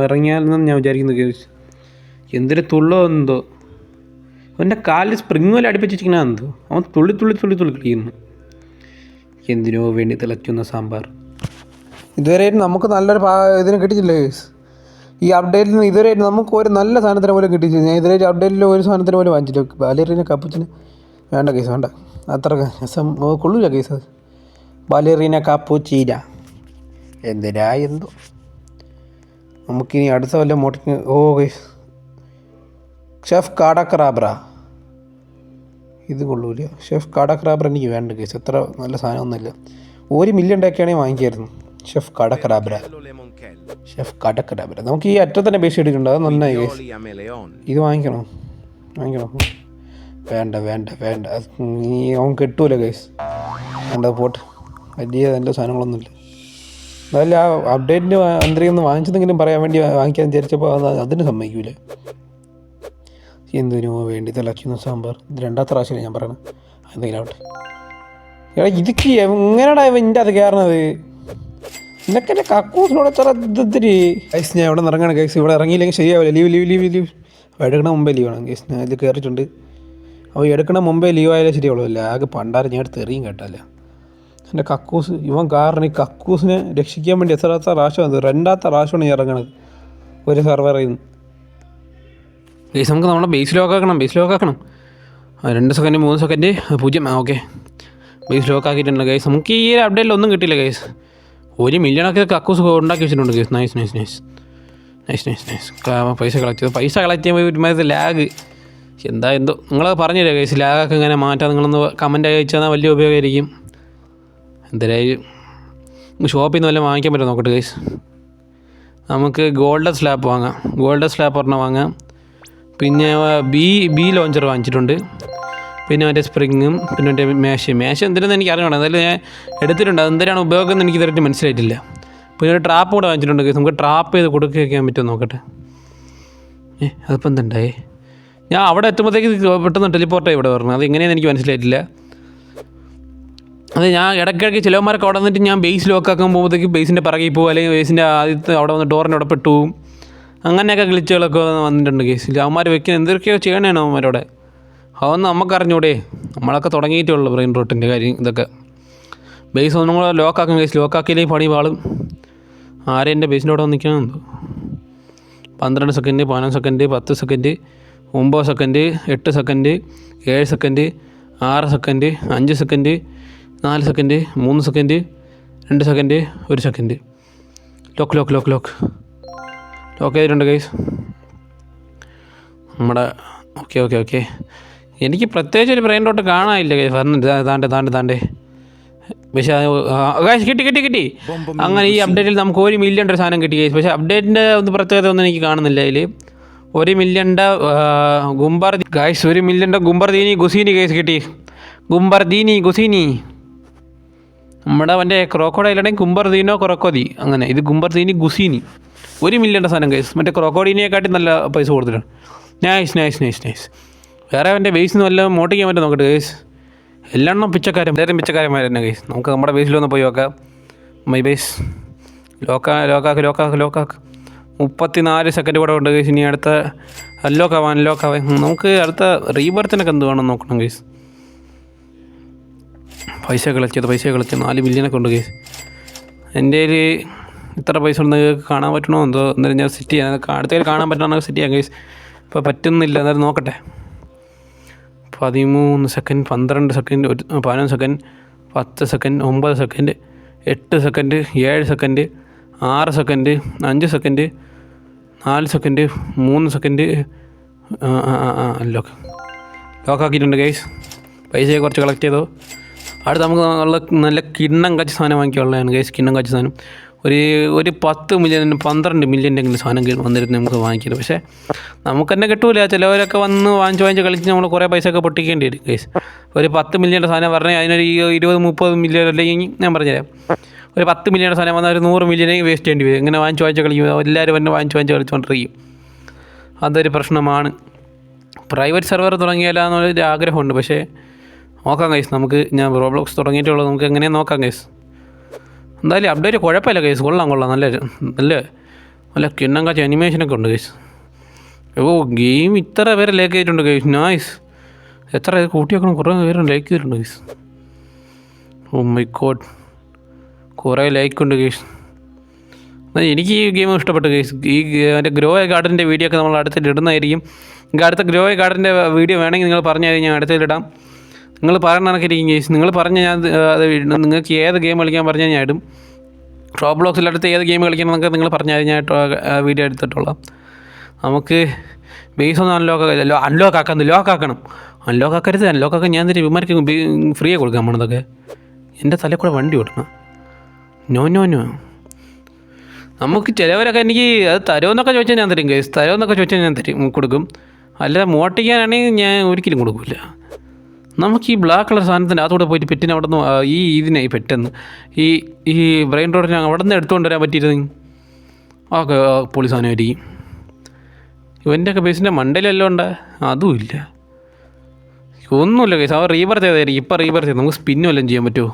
A: ഇറങ്ങിയാലെന്ന് ഞാൻ വിചാരിക്കുന്നത് കേസ്. എന്തൊരു തുള്ളോ എന്തോ. അവൻ്റെ കാലിൽ സ്പ്രിങ് പോലെ അടുപ്പിച്ചിരിക്കണ എന്തോ. അവൻ തുള്ളി കളിക്കുന്നു. എന്തിനോ വേണ്ടി തിളയ്ക്കുന്ന സാമ്പാർ. ഇതുവരെയായിട്ട് നമുക്ക് നല്ലൊരു ഇതിന് കിട്ടിയിട്ടില്ല കേസ്. ഈ അപ്ഡേറ്റിൽ നിന്ന് ഇതുവരെയായിട്ട് നമുക്ക് ഒരു നല്ല സാധനത്തിന് പോലും കിട്ടിയിട്ടില്ല. ഞാൻ ഇതുവരെ അപ്ഡേറ്റിൽ ഒരു സാധനത്തിന് പോലും വാങ്ങിച്ചില്ല. ബാലേറിയനെ കപ്പുച്ചിന് വേണ്ട കേസ്, വേണ്ട. അത്ര രസം കൊള്ളൂല കേസ്. അത് ബാലേറിയന കാപ്പുച്ചീന എന്തോ. നമുക്കിനി അടുത്ത വല്ല മോട്ടിങ് കേസ്. ഷെഫ് കാടക്രാബ്ര ഇത് കൊള്ളൂല. ഷെഫ് കാടക്രാബ്ര എനിക്ക് വേണ്ട കേസ്. അത്ര നല്ല സാധനമൊന്നുമില്ല. 1 മില്യൺ ആണെങ്കിൽ വാങ്ങിക്കായിരുന്നു ഷെഫ് കാടക്രാബ്ര. നമുക്ക് ഈ അറ്റത്തന്നെ ബേസ് ഇട്ടിട്ടുണ്ട്. അത് നന്നായി കേസ്. ഇത് വാങ്ങിക്കണോ? വേണ്ട. അവൻ കെട്ടൂല കേസ്. വേണ്ട പോട്ട്. വലിയ നല്ല സാധനങ്ങളൊന്നുമില്ല. അതല്ല ആ അപ്ഡേറ്റിൻ്റെ എന്തെങ്കിലും വാങ്ങിച്ചതെങ്കിലും പറയാൻ വേണ്ടി വാങ്ങിക്കാൻ വിചാരിച്ചപ്പോൾ അതിന് സമ്മതിക്കൂല. എന്തിനോ വേണ്ടി തിളയ്ക്കുന്ന സാമ്പാർ. ഇത് 2ാമത്തെ പ്രാവശ്യമല്ലേ ഞാൻ പറയണം. എന്തെങ്കിലും ആവട്ടെ. ഇതൊക്കെ എങ്ങനെയാടാ ഇതിൻ്റെ അത് കയറണത്? ഇതൊക്കെ എൻ്റെ കക്കൂസിനോട് എത്ര ഇതിരി ഗൈസ്. ഞാൻ ഇവിടെ നിന്ന് ഇറങ്ങണം ഗൈസ്. ഇവിടെ ഇറങ്ങിയില്ലെങ്കിൽ ശരിയാവില്ല. ലീവ് എടുക്കണ മുമ്പേ ലീവാണ് ഗൈസ്. ഞാൻ ഇത് കയറിയിട്ടുണ്ട്. അപ്പോൾ എടുക്കണ മുമ്പേ ലീവായാലേ ശരിയാവുള്ളൂ. ആകെ പണ്ടാരം ഞാൻ എടുത്ത് എറിയും കേട്ടല്ല. എൻ്റെ കക്കൂസ് ഇവൻ കാരണം ഈ കക്കൂസിനെ രക്ഷിക്കാൻ വേണ്ടി എത്രാമത്തെ പ്രാവശ്യം അത് 2ാമത്തെ പ്രാവശ്യമാണ് ഞാൻ ഇറങ്ങണത് ഒരു സർവറിൽ നിന്ന് ഗൈസ്. നമുക്ക് നമ്മുടെ ബേസ് ലോക്കാക്കണം. 2 second 3 second 0. Okay base lock ആക്കിയിട്ടുണ്ട് ഗൈസ്. നമുക്ക് ഈ അപ്ഡേറ്റിൽ ഒന്നും കിട്ടിയില്ല ഗൈസ്. 1 മില്യണൊക്കെ കക്കൂസ് ഉണ്ടാക്കി വെച്ചിട്ടുണ്ട് ഗൈസ്. നൈസ്. പൈസ കളക്ട് ചെയ്യുമ്പോൾ ഒരുമാതിരി ലാഗ് എന്തോ നിങ്ങൾ പറഞ്ഞില്ലേ ഗൈസ്. ലാഗൊക്കെ ഇങ്ങനെ മാറ്റാം. നിങ്ങളൊന്ന് കമൻറ്റ് അയച്ചാൽ വലിയ ഉപയോഗമായിരിക്കും. എന്തായാലും ഷോപ്പിൽ നിന്ന് വല്ലതും വാങ്ങിക്കാൻ പറ്റുമോ നോക്കട്ടെ ഗൈസ്. നമുക്ക് ഗോൾഡൻ സ്ലാപ്പ് വാങ്ങാം. ഒരെണ്ണം വാങ്ങാം. പിന്നെ ബി ലോഞ്ചർ വാങ്ങിച്ചിട്ടുണ്ട്. പിന്നെ മറ്റേ സ്പ്രിങ്ങും പിന്നെ മറ്റേ മേശ എന്തിനാണെന്ന് എനിക്ക് അറിയണം. എന്തായാലും ഞാൻ എടുത്തിട്ടുണ്ട്. അതെന്തിനാണ് ഉപയോഗം എന്ന് എനിക്ക് ഇതുവരെ മനസ്സിലായിട്ടില്ല. പിന്നെ ഒരു ട്രാപ്പ് കൂടെ വാങ്ങിച്ചിട്ടുണ്ട് ഗൈസ്. നമുക്ക് ട്രാപ്പ് ചെയ്ത് കൊടുക്കുക വയ്ക്കാൻ പറ്റുമോ നോക്കട്ടെ. അതിപ്പോൾ എന്തുണ്ടായേ? ഞാൻ അവിടെ എത്തുമ്പോഴത്തേക്ക് പെട്ടെന്ന് ടെലിപ്പോർട്ടായി ഇവിടെ പറഞ്ഞു. അത് എങ്ങനെയാണെന്ന് എനിക്ക് മനസ്സിലായിട്ടില്ല. അത് ഞാൻ ഇടയ്ക്കിടയ്ക്ക് ചിലവന്മാരൊക്കെ അവിടെ വന്നിട്ട് ഞാൻ ബേസ് ലോക്കാക്കാൻ പോകുമ്പോഴത്തേക്ക് ബേസിൻ്റെ പിറകിൽ പോകും, അല്ലെങ്കിൽ ബേസിൻ്റെ ആദ്യത്തെ അവിടെ വന്ന് ഡോറിൻ്റെ അവിടെ പെട്ടു പോകും. അങ്ങനെയൊക്കെ ഗ്ലിച്ചുകളൊക്കെ വന്നിട്ടുണ്ട് കേസിൽ. അവന്മാർ വെക്കുന്ന എന്തൊക്കെയോ ചെയ്യണേണോ അവന്മാരോടെ? അതൊന്നും നമുക്ക് അറിഞ്ഞൂടെ. നമ്മളൊക്കെ തുടങ്ങിയിട്ടേ ഉള്ളൂ ബ്രെയിൻ റോട്ടിൻ്റെ കാര്യം. ഇതൊക്കെ ബേസ് ഒന്നും കൂടെ ലോക്കാക്കും കേസ്. ലോക്കാക്കിയില്ലെങ്കിൽ പണി പാളും. ആരും എൻ്റെ ബേസിൻ്റെ അവിടെ നിൽക്കണമെന്തോ. 12 second 15 second 10 second 9 second 8 second 7 second 6 second 5 second 4 second 3 second 2 second 1 second. Lock ചെയ്തിട്ടുണ്ട് ഗൈസ് നമ്മുടെ. ഓക്കെ എനിക്ക് പ്രത്യേകിച്ച് ഒരു ബ്രെയിൻ റോട്ട് കാണാനില്ല ഗൈസ്. പറഞ്ഞിട്ട് താണ്ടേ പക്ഷേ ഗൈസ് കിട്ടി. അങ്ങനെ ഈ അപ്ഡേറ്റിൽ നമുക്ക് 1 മില്യൻ്റെ ഒരു സാധനം കിട്ടി ഗൈസ്. പക്ഷേ അപ്ഡേറ്റിൻ്റെ പ്രത്യേകത ഒന്നും എനിക്ക് കാണുന്നില്ല അതിൽ. 1 മില്യൻ്റെ ഗൈസ് 1 മില്യൻ്റെ ഗുംബർദീനി ഗുസീനി ഗൈസ് കിട്ടി. ഗുസീനി നമ്മുടെ അവൻ്റെ ക്രോക്കോഡൈലാണെങ്കിൽ ഗുംബർദീനോ ക്രോക്കോദി അങ്ങനെ. ഇത് ഗുംബർദീനി ഗുസീനി 1 മില്യൻ്റെ സാധനം ഗൈസ്. മറ്റേ ക്രോക്കോഡീനെക്കാട്ടി നല്ല പൈസ കൊടുത്തിട്ടുണ്ട്. നൈസ്. വേറെ അവൻ്റെ ബേസിൽ നിന്ന് വല്ലതും മോട്ടിക്കാൻ പറ്റും നോക്കട്ടെ ഗൈസ്. എല്ലാവരും പിച്ചക്കാരന്മാർ തന്നെ ഗൈസ്. നമുക്ക് നമ്മുടെ ബേസിലൊന്ന് പോയി നോക്കാം. മൈ ബേസ് ലോക്കാക്ക് 34 സെക്കൻഡ് കൂടെ ഉണ്ട് ഗൈസ്. ഇനി അടുത്ത അൺലോക്കാവാൻ നമുക്ക് അടുത്ത റീബർത്തിനൊക്കെ എന്ത് വേണം നോക്കണം ഗൈസ്. പൈസ കളിച്ചത് 4 മില്യനൊക്കെ ഉണ്ട് ഗൈസ്. എൻ്റെ കയ്യിൽ ഇത്ര പൈസ ഉണ്ട്. നിങ്ങൾക്ക് കാണാൻ പറ്റണോ എന്തോ. എന്നാലും ഞാൻ സെറ്റ് ചെയ്യാം. അടുത്തേക്ക് കാണാൻ പറ്റണമെങ്കിൽ സെറ്റ് ചെയ്യാം ഗൈസ്. ഇപ്പോൾ പറ്റുന്നില്ല. എന്നാലും നോക്കട്ടെ. 13 second 12 second 15 second 10 second 9 second 8 second 7 second 6 second 5 second 4 second 3 second. ലോക്കാക്കിയിട്ടുണ്ട് ഗൈസ്. പൈസയെ കുറച്ച് കളക്ട് ചെയ്തോ. അടുത്ത് നമുക്ക് നല്ല കിണ്ണം കച്ച സാധനം വാങ്ങിക്കാനുള്ളതാണ് ഗൈസ്. കിണ്ണം കച്ച സാധനം ഒരു 10 മില്യൺ 12 മില്യൻ്റെ എങ്കിലും സാധനം വന്നിരുന്നു നമുക്ക് വാങ്ങിക്കുന്നത്. പക്ഷേ നമുക്ക് തന്നെ കിട്ടൂല. ചിലവരൊക്കെ വന്ന് വാങ്ങിച്ച് കളിച്ച് നമ്മൾ കുറേ പൈസയൊക്കെ പൊട്ടിക്കേണ്ടി വരും ഗൈസ്. ഒരു 10 മില്യൻ്റെ സാധനം പറഞ്ഞാൽ അതിനൊരു 20-30 മില്യൺ അല്ലെങ്കിൽ ഞാൻ പറഞ്ഞുതരാം. ഒരു 10 മില്യൻ്റെ സാധനം വന്നാൽ ഒരു 100 മില്യനെങ്കിൽ വേസ്റ്റ് ചെയ്യേണ്ടി വരും. ഇങ്ങനെ വാങ്ങിച്ച് കളിക്കും. എല്ലാവരും തന്നെ വാങ്ങിച്ച് കളിച്ചുകൊണ്ടിരിക്കും. അതൊരു പ്രശ്നമാണ്. പ്രൈവറ്റ് സെർവർ തുടങ്ങിയാലെന്നൊരു ആഗ്രഹമുണ്ട്. പക്ഷേ നോക്കാം ഗൈസ്. ഞാൻ റോബ്ലോക്സ് തുടങ്ങിയിട്ടുള്ളത് നമുക്ക് എങ്ങനെയാണ് നോക്കാം ഗൈസ്. എന്തായാലും അപ്ഡേറ്റ് കുഴപ്പമില്ല ഗൈസ്. കൊള്ളാം നല്ല കിണ്ണം കാച്ച അനിമേഷനൊക്കെ ഉണ്ട് ഗൈസ്. ഗെയിം ഇത്ര പേരെ ലേക്ക് ചെയ്തിട്ടുണ്ട് ഗൈസ്. നൈസ്. എത്ര കൂട്ടി വെക്കണം. കുറേ പേര് ലേക്ക് ചെയ്തിട്ടുണ്ട് ഗൈസ്. ഓ മൈ ഗോഡ്, കുറേ ലൈക്കുണ്ട് ഗൈസ്. എനിക്ക് ഈ ഗെയിം ഇഷ്ടപ്പെട്ടു ഗൈസ്. മറ്റേ ഗ്രോ ഗാർഡൻ്റെ വീഡിയോ ഒക്കെ നമ്മൾ അടുത്തിട്ട് ഇടുന്നതായിരിക്കും. അടുത്ത ഗ്രോ ഗാർഡൻ്റെ വീഡിയോ വേണമെങ്കിൽ നിങ്ങൾ പറഞ്ഞാൽ ഞാൻ അടുത്തിടാം. നിങ്ങൾ പറയുന്ന കണക്കിരിക്കും ഗൈസ്. നിങ്ങൾ പറഞ്ഞാൽ ഞാൻ അത് നിങ്ങൾക്ക് ഏത് ഗെയിം കളിക്കാൻ പറഞ്ഞാൽ ഞാൻ ഇടും. റോബ്ലോക്സിൽ അടുത്ത് ഏത് ഗെയിം കളിക്കണം എന്നൊക്കെ നിങ്ങൾ പറഞ്ഞാൽ ഞാൻ വീഡിയോ എടുത്തിട്ടുള്ളൂ. നമുക്ക് ബേസ് ഒന്നും ലോക്കാക്കണം. അൺലോക്കാക്കരുത്. അൺലോക്കാക്കാൻ ഞാൻ തരും. ഇവന്മാർക്ക് ഫ്രീ ആയി കൊടുക്കാൻ പോണതൊക്കെ. എൻ്റെ തലയിൽ കൂടെ വണ്ടി ഓടണം. നോ നമുക്ക് ചിലവരൊക്കെ എനിക്ക് അത് തരുമെന്നൊക്കെ ചോദിച്ചാൽ ഞാൻ തരും ഗൈസ്. ഞാൻ കൊടുക്കും. അല്ലാതെ മോട്ടിക്കാനാണെങ്കിൽ ഞാൻ ഒരിക്കലും കൊടുക്കില്ല. നമുക്ക് ഈ ബ്ലാക്ക് കളർ സാധനത്തിൻ്റെ അതോടെ പോയിട്ട് പെറ്റിന് അവിടെ നിന്ന് ഇതിനെ പെട്ടെന്ന് ഈ ബ്രെയിൻ റോഡിനെ അവിടെ നിന്ന് എടുത്തുകൊണ്ട് വരാൻ പറ്റിയിരുന്നു. ഓക്കെ പൊളി സാധനമായിരിക്കും. ഇവൻ്റെയൊക്കെ ബേസിൻ്റെ മണ്ടയിലെല്ലാം ഉണ്ട്. അതുമില്ല, ഒന്നുമില്ല കേസ്. അവർ റീബർത്ത് ചെയ്തായിരിക്കും. ഇപ്പം റീബർത്ത് ചെയ്ത് നമുക്ക് സ്പിന്നും എല്ലാം ചെയ്യാൻ പറ്റുമോ?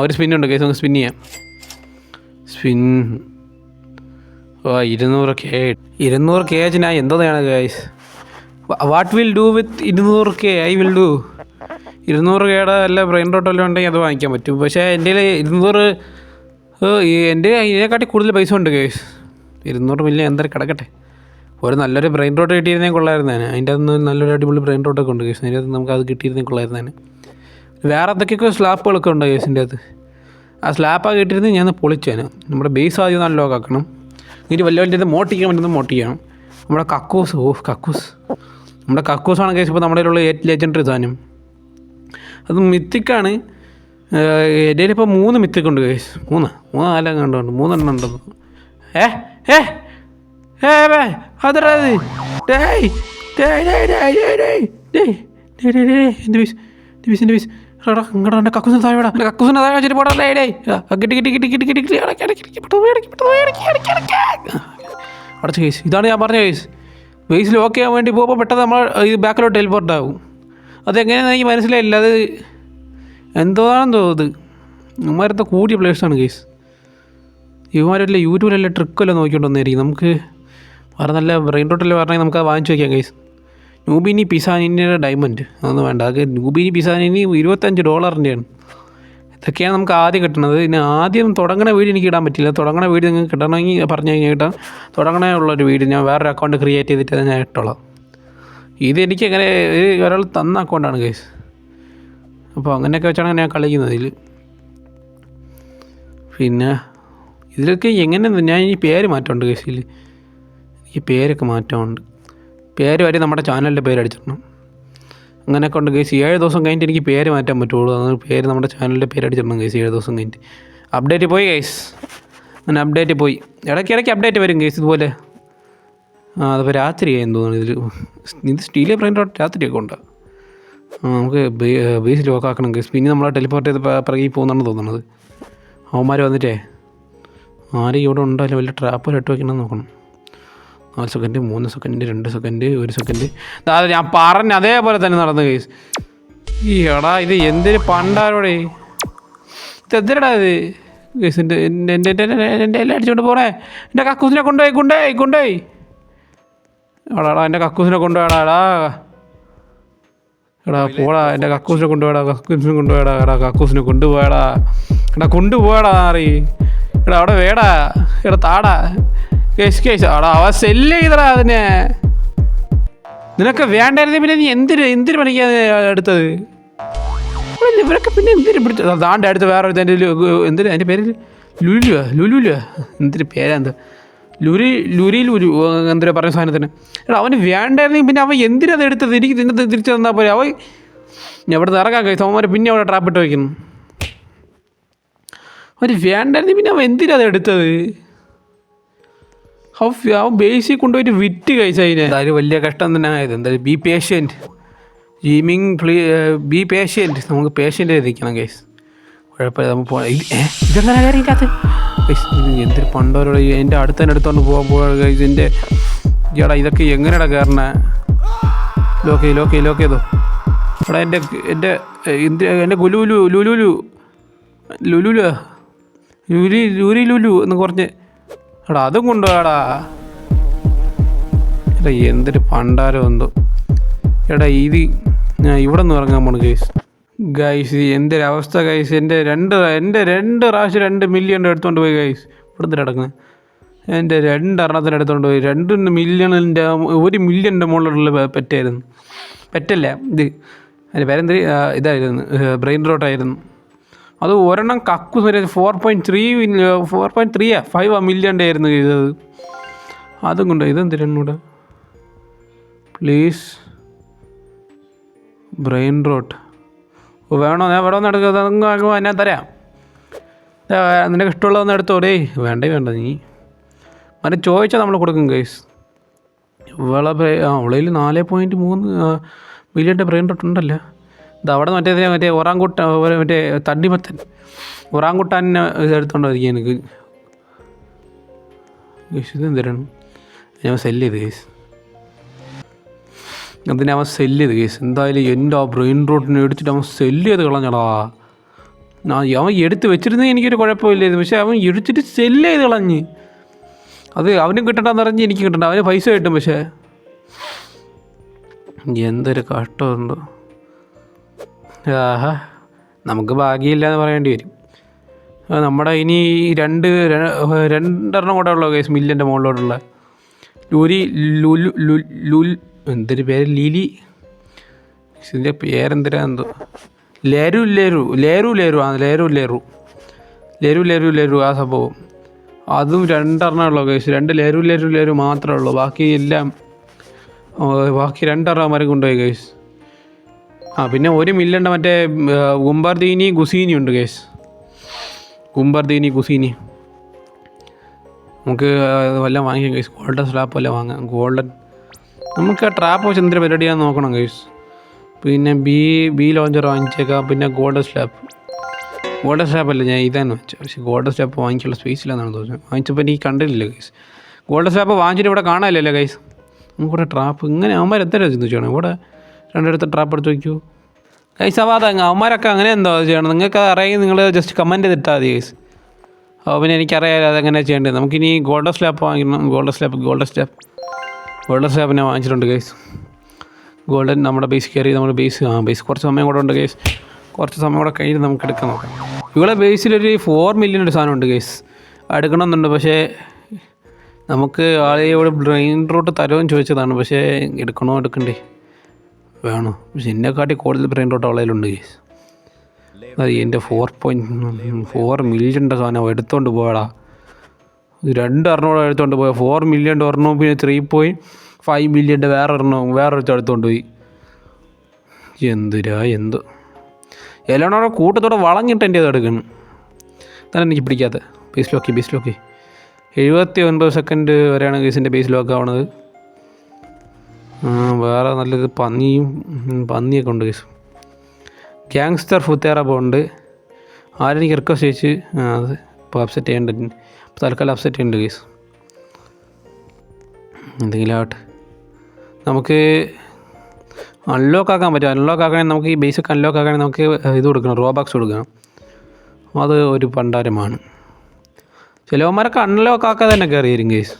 A: ഒരു സ്പിന്നുണ്ട് കേസ്. നമുക്ക് സ്പിൻ ചെയ്യാം. സ്പിൻ 200 KH ഞാൻ എന്തോന്നാണ് guys. What will do with 200K? I will do 200Kയുടെ വല്ല ബ്രെയിൻ റോട്ട് വല്ലതും ഉണ്ടെങ്കിൽ അത് വാങ്ങിക്കാൻ പറ്റും. പക്ഷേ എൻ്റെ 200 എൻ്റെ ഇതിനെക്കാട്ടി കൂടുതൽ പൈസ ഉണ്ട് ഗൈസ്. 200 മില്യൺ എന്തായാലും കിടക്കട്ടെ. ഒരു നല്ലൊരു ബ്രെയിൻ റോട്ട് കിട്ടിയിരുന്നേ കൊള്ളായിരുന്നേനെ. അതിൻ്റെ അകത്ത് നല്ലൊരു അടിപൊളി ബ്രെയിൻ റോട്ടൊക്കെ ഉണ്ട് കേസ്. അതിൻ്റെ അകത്ത് നമുക്ക് അത് കിട്ടിയിരുന്നേ കൊള്ളായിരുന്നേനെ. വേറെ എന്തൊക്കെയൊക്കെ സ്ലാപ്പുകളൊക്കെ ഉണ്ട് കേസിൻ്റെ അകത്ത്. ആ സ്ലാപ്പൊക്കെ കിട്ടിയിരുന്നത് ഞാൻ പൊളിച്ചേനെ. നമ്മുടെ ബേസ് ആദ്യം നല്ല ലോക്ക് ആക്കണം. എന്നിട്ട് വലിയ വലിയ മോട്ടിക്കാൻ പറ്റുന്നത് മോട്ടിക്കണം. നമ്മുടെ കക്കൂസ് നമ്മുടെ കക്കൂസാണ് കേസ് ഇപ്പോൾ നമ്മുടെ കയ്യിലുള്ള ലെജൻഡറി സാധനം. അത് മിത്തിക്കാണ്. എൻ്റെ ഇപ്പോൾ 3 മിത്തിക്കുണ്ട് കേസ്. 3 4 കണ്ടുണ്ട് 3 ഉണ്ടെന്ന്. അതടാ എൻ്റെ പീസ് ഇങ്ങോട്ട് എൻ്റെ കക്കൂസിന് താഴെ വിടാം. കക്കൂസിന് താഴെ വെച്ചിട്ട് പോടാ. അടച്ച കേസ്. ഇതാണ് ഞാൻ പറഞ്ഞ കേസ്. ബേസ് ലോക്ക് ചെയ്യാൻ വേണ്ടി പോകുമ്പോൾ പെട്ടെന്ന് നമ്മൾ ഇത് ബാക്കിലോട്ട് ടെലിപ്പോർട്ട് ആവും. അതെങ്ങനെയാണെന്ന് എനിക്ക് മനസ്സിലായില്ല. അത് എന്തോന്നാണെന്ന് തോന്നുന്നത്. ഇവന്മാരത്തെ കൂടിയ പ്ലേയേഴ്സാണ് കേസ്. ഇവന്മാരല്ലേ യൂട്യൂബിലെല്ലാം ട്രിക്കെല്ലാം നോക്കിക്കൊണ്ട് വന്നായിരിക്കും. നമുക്ക് വേറെ നല്ല ബ്രെയിൻ റോട്ടല്ലേ പറഞ്ഞാൽ നമുക്ക് അത് വാങ്ങിച്ചു വയ്ക്കാം കേസ്. നൂബിനി പിസാനിൻ്റെ ഡയമണ്ട് അതൊന്നും വേണ്ട. അത് നൂബിനി പിസാനിന് $25 ഇതൊക്കെയാണ് നമുക്ക് ആദ്യം കിട്ടുന്നത്. പിന്നെ ആദ്യം തുടങ്ങണ വീഡിയോ എനിക്ക് ഇടാൻ പറ്റില്ല. തുടങ്ങണ വീഡിയോ നിങ്ങൾക്ക് കിട്ടണമെങ്കിൽ പറഞ്ഞു കഴിഞ്ഞാൽ കിട്ടാം. തുടങ്ങണേ ഉള്ളൊരു വീഡിയോ ഞാൻ വേറൊരു അക്കൗണ്ട് ക്രിയേറ്റ് ചെയ്തിട്ട് ഞാൻ ഇട്ടോളാം. ഇത് എനിക്ക് എങ്ങനെ ഒരാൾ തന്ന അക്കൗണ്ടാണ് കേസ്. അപ്പോൾ അങ്ങനെയൊക്കെ വെച്ചാണ് ഞാൻ കളിക്കുന്നത് ഇതിൽ. പിന്നെ ഇതിലൊക്കെ എങ്ങനെ ഞാൻ ഈ പേര് മാറ്റമുണ്ട് കേസിൽ. എനിക്ക് പേരൊക്കെ മാറ്റമുണ്ട്. പേര് വരെ നമ്മുടെ ചാനലിൻ്റെ പേര് അടിച്ചിടണം. അങ്ങനെയൊക്കെ ഉണ്ട് കേസ്. 7 ദിവസം കഴിഞ്ഞിട്ട് എനിക്ക് പേര് മാറ്റാൻ പറ്റുള്ളൂ. അത് പേര് നമ്മുടെ ചാനലിൻ്റെ പേര് അടിച്ചിടണം കേസ്. 7 ദിവസം കഴിഞ്ഞിട്ട് അപ്ഡേറ്റ് പോയി കേസ്. അങ്ങനെ അപ്ഡേറ്റ് പോയി. ഇടയ്ക്കിടയ്ക്ക് അപ്ഡേറ്റ് വരും കേസ് ഇതുപോലെ. അതിപ്പോൾ രാത്രിയായെന്ന് തോന്നുന്നു. ഇത് സ്റ്റീലിലെ ബ്രെയിൻ റോട്ട് രാത്രിയൊക്കെ ഉണ്ട്. നമുക്ക് ബേസ് ലോക്കാക്കണം കേസ്. പിന്നെ നമ്മളെ ടെലിപ്പോർട്ട് ചെയ്ത് പിറകി പോകുന്നതാണ് തോന്നുന്നത്. അവന്മാർ വന്നിട്ടേ ആരും ഇവിടെ ഉണ്ടല്ലോ. വലിയ ട്രാപ്പ് ഇട്ട് വയ്ക്കണമെന്ന് നോക്കണം. 4 സെക്കൻഡ് 3 സെക്കൻഡ് 2 സെക്കൻഡ് 1 സെക്കൻഡ്. അതായത് ഞാൻ പറഞ്ഞ അതേപോലെ തന്നെ നടന്ന കേസ്. ഈ എടാ ഇത് എന്തൊരു പണ്ടാരോടെ ഇത് എന്തിനടാ ഇത് കേസ്. എൻ്റെ എല്ലാം അടിച്ചുകൊണ്ട് പോണേ. എൻ്റെ കക്കൂസിനെ കൊണ്ടുപോയി എടാ എൻ്റെ കക്കൂസിനെ കൊണ്ടുപോയടാ. എടാ പോടാ. എൻ്റെ കക്കൂസിനെ കൊണ്ടുപോയടാ. കക്കൂസിനെ കൊണ്ടുപോയടാ മാറി. എടാ അവിടെ വേടാ. എടാ താടാ കേസ്. അവിടെ അവ സെല്ല് ചെയ്തടാ അതിനെ. നിനക്ക് വേണ്ടായിരുന്നു. പിന്നെ നീ എന്തിനു പണിക്കാ എടുത്തത്? ഇവരൊക്കെ പിന്നെ എന്തിനു പിടിച്ചത്? താണ്ട് അടുത്ത് വേറെ എന്തിനാ അതിൻ്റെ പേര്? ലുലു എന്തിന് പേരെന്താ? ലുരു എന്തിനാ പറഞ്ഞ സാധനത്തിന്. എടാ അവന് വേണ്ടായിരുന്നെങ്കിൽ പിന്നെ അവൻ എന്തിനത് എടുത്തത്? എനിക്ക് തിന്നത് തിരിച്ചു തന്നാൽ പോലെ. അവൻ എവിടെ നിന്ന് ഇറങ്ങാൻ കഴിയും. അവന്മാർ പിന്നെ അവിടെ ട്രാപ്പിട്ട് വയ്ക്കുന്നു. അവന് വേണ്ടായിരുന്നെങ്കിൽ പിന്നെ അവൻ എന്തിനത് എടുത്തത്? അവൻ ബേസിൽ കൊണ്ടുപോയിട്ട് വിറ്റ് കഴിച്ച അതിനെ. എന്തായാലും വലിയ കഷ്ടം തന്നെ ആയത്. എന്തായാലും ബി പേഷ്യൻറ്റ്. Be patient. നമുക്ക് പേഷ്യൻ്റ് എത്തിക്കണം കേസ്. കുഴപ്പമില്ല. നമുക്ക് പോകാം. ഇതെങ്ങനെ കയറിയില്ലാത്ത എന്തൊരു പണ്ടോരോട് എൻ്റെ അടുത്തോണ്ട് പോകാൻ കഴിച്ച്. എൻ്റെ ചേട്ടാ ഇതൊക്കെ എങ്ങനെയാടാ കയറണേ? ലോക്ക് ചെയ്തോ എടാ. എൻ്റെ ലുലു എന്ന് കുറഞ്ഞ് എടാ അതും കൊണ്ടുപോടാ. എടാ എന്തൊരു പണ്ടാരോ എന്തോ. എടാ ഇത് ഞാൻ ഇവിടെ നിന്ന് ഇറങ്ങാൻ പോണു ഗൈസ്. എന്തൊരവസ്ഥ ഗൈസ്. എൻ്റെ രണ്ട് പ്രാവശ്യം 2 മില്യൺ എടുത്തുകൊണ്ട് പോയി ഗൈസ്. ഇവിടുന്ന് കിടക്കുന്നത് എൻ്റെ 2 എണ്ണത്തിന് എടുത്തുകൊണ്ട് പോയി. 2 മില്യണിൻ്റെ 1 മില്യൻ്റെ മുകളിലുള്ള പെറ്റായിരുന്നു. പെറ്റല്ല ഇത്. അതിൻ്റെ പേരെന്ത് ഇതായിരുന്നു. ബ്രെയിൻ റോട്ടായിരുന്നു. അത് ഒരെണ്ണം കക്കു 4.3 മില്യൻ്റെ ആയിരുന്നു ചെയ്തത്. അതും കൊണ്ട് ഇതെന്തിനൂടെ പ്ലീസ് ബ്രെയിൻ റോട്ട് വേണോ? ഞാൻ ഇവിടെ ഒന്ന് എടുക്കുക. ഞാൻ തരാം. നിനക്ക് ഇഷ്ടമുള്ളതൊന്ന് എടുത്തോടേ. വേണ്ട നീ അങ്ങനെ ചോദിച്ചാൽ നമ്മൾ കൊടുക്കും കേസ്. അവളയിൽ 4.3 മില്യൻ്റെ ബ്രെയിൻ റോട്ട് ഉണ്ടല്ലോ. ഇത് അവിടെ മറ്റേ മറ്റേ തണ്ണിമത്തൻ ഒറാങ്കുട്ടാനെ എടുത്തോണ്ട് വരിക എനിക്ക് കേസ്. ഇതെന്തിനാണ് ഞാൻ സെല്ല് ചെയ്ത് കേസ്. അതിനെ അവൻ സെല്ല് ചെയ്ത് കേസ്. എന്തായാലും എൻ്റെ ആ ബ്രെയിൻ റോട്ടിനെ എടുത്തിട്ട് അവൻ സെല്ല് ചെയ്ത് കളഞ്ഞടാ. അവൻ എടുത്ത് വെച്ചിരുന്നെങ്കിൽ എനിക്കൊരു കുഴപ്പമില്ലായിരുന്നു. പക്ഷേ അവൻ എടുത്തിട്ട് സെല്ല് ചെയ്ത് കളഞ്ഞ്. അത് അവനും കിട്ടണ്ടെന്ന് പറഞ്ഞ് എനിക്ക് കിട്ടണ്ട. അവന് പൈസ കിട്ടും. പക്ഷേ എന്തൊരു കഷ്ടമുണ്ടോ. നമുക്ക് ഭാഗ്യമില്ല എന്ന് പറയേണ്ടി വരും. നമ്മുടെ ഇനി 2 കൂടെ ഉള്ള കേസ് മില്യൻ്റെ മുകളിലോട്ടുള്ള ലൂരി ലുലു ലുൽ എന്തൊരു പേര് ലിലി, ഇതിൻ്റെ പേരെന്തിനാ എന്തോ, ലേരു ലേരു ലേരു ലേരു ആ ലേരു ലേരു ലേരു ലേരു ലേരു ആ സംഭവം. അതും 2 ഉള്ളൂ കേസ്. 2 ലേരു ലേരു ലേരു മാത്രമേ ഉള്ളൂ. ബാക്കി 2 അവന്മാരും കൊണ്ടുപോയി കേസ്. പിന്നെ 1 മില്യൻ്റെ മറ്റേ ഗുംബർദീനി ഗുസീനി ഉണ്ട് കേസ്. ഗുംബർദീനി ഗുസീനി നമുക്ക് വല്ലതും വാങ്ങിക്കാം കേസ്. ഗോൾഡൻ സ്ലാപ്പ് വല്ല വാങ്ങാം. ഗോൾഡൻ നമുക്ക് ആ ട്രാപ്പ് വെച്ച് എന്തൊരു പരിപാടിയാന്ന് നോക്കണം കേസ്. പിന്നെ ബി ലോഞ്ചർ വാങ്ങിച്ചേക്കാം. പിന്നെ ഗോൾഡൻ സ്ലാപ്പ് അല്ല, ഞാൻ ഇതാണ് വെച്ചത്. പക്ഷേ ഗോൾഡൻ സ്ലാപ്പ് വാങ്ങിക്കാനുള്ള സ്പേസ് ഇല്ലെന്നാണ് തോന്നുന്നത്. വാങ്ങിച്ചപ്പോൾ എനിക്ക് കണ്ടിട്ടില്ല കേസ്. ഗോൾഡൻ സ്ലാപ്പ് വാങ്ങിച്ചിട്ട് ഇവിടെ കാണാനില്ലല്ലോ കേസ്. നമുക്കിവിടെ ട്രാപ്പ് ഇങ്ങനെ അവന്മാർ എത്ര ചിന്തിച്ചാണ് ഇവിടെ 2 ട്രാപ്പ് എടുത്ത് വയ്ക്കൂ കൈസ്. അപ്പോൾ അതങ്ങ് അവന്മാരൊക്കെ അങ്ങനെ എന്തോ ചെയ്യണം. നിങ്ങൾക്ക് അറിയാമെങ്കിൽ നിങ്ങൾ ജസ്റ്റ് കമൻറ്റ് ചെയ്തിട്ടാൽ മതി കേസ്. പിന്നെ എനിക്കറിയാമല്ലോ അതെങ്ങനെ ചെയ്യേണ്ടത്. നമുക്കിനി ഗോൾഡൻ സ്ലാപ്പ് വാങ്ങിക്കണം. ഗോൾഡൻ സ്ലാപ്പിനെ വാങ്ങിച്ചിട്ടുണ്ട് കേസ്. ഗോൾഡൻ നമ്മുടെ ബേസ് കയറി നമ്മുടെ ബേസ് കുറച്ച് സമയം കൂടെ ഉണ്ട് കേസ്. കുറച്ച് സമയം കൂടെ കഴിഞ്ഞ് നമുക്ക് എടുക്കാൻ നോക്കാം. ഇവിടെ ബേസിലൊരു 4 മില്യൺ ഒരു സാധനമുണ്ട് കേസ്. എടുക്കണമെന്നുണ്ട്. പക്ഷേ നമുക്ക് ആളെയോട് ബ്രെയിൻ റോട്ട് തരുമെന്ന് ചോദിച്ചതാണ്. പക്ഷേ എടുക്കണ്ടേ വേണോ? പക്ഷെ എന്നെക്കാട്ടി കൂടുതൽ ബ്രെയിൻ റോട്ട് അവളയിലുണ്ട് കേസ്. അത് എൻ്റെ 4.4 മില്യൻ്റെ സാധനം എടുത്തുകൊണ്ട് പോയടാ. 2 എടുത്തുകൊണ്ട് പോയ 4 മില്യൻ്റെ ഒരെണ്ണവും പിന്നെ 3.5 മില്യൻ്റെ വേറൊരുത്തം എടുത്തുകൊണ്ട് പോയി. എന്തോ എല്ലാണോടെ കൂട്ടത്തോടെ വളഞ്ഞിട്ട് എൻ്റെ അത് എടുക്കണം. തന്നെ എനിക്ക് പിടിക്കാത്ത ബേസ് ലോക്കി 79 സെക്കൻഡ് വരെയാണ് കേസിൻ്റെ ബേസ് ലോക്ക് ആവണത്. വേറെ നല്ലത് പന്നിയൊക്കെ ഉണ്ട് കേസ്. ഗ്യാങ്സ്റ്റർ ഫുത്തേറ ഉണ്ട്. ആരെനിക്ക് റിക്വസ്റ്റ് ചെയ്യിച്ച് അത് ഇപ്പോൾ അപ്സെറ്റ് ചെയ്യേണ്ടത്. തൽക്കാലം അപ്സെറ്റ് ചെയ്യുന്നുണ്ട് കേസ്. എന്തെങ്കിലും ആവട്ടെ. നമുക്ക് അൺലോക്ക് ആക്കാൻ പറ്റും. അൺലോക്ക് ആക്കണമെങ്കിൽ നമുക്ക് ഈ ബേസിക് അൺലോക്ക് ആക്കണമെങ്കിൽ നമുക്ക് ഇത് കൊടുക്കണം, റോബോക്സ് കൊടുക്കണം. അത് ഒരു പണ്ടാരമാണ്. ചിലവന്മാരൊക്കെ അൺലോക്ക് ആക്കാതെ തന്നെ കയറിയിരിക്കും കേസ്.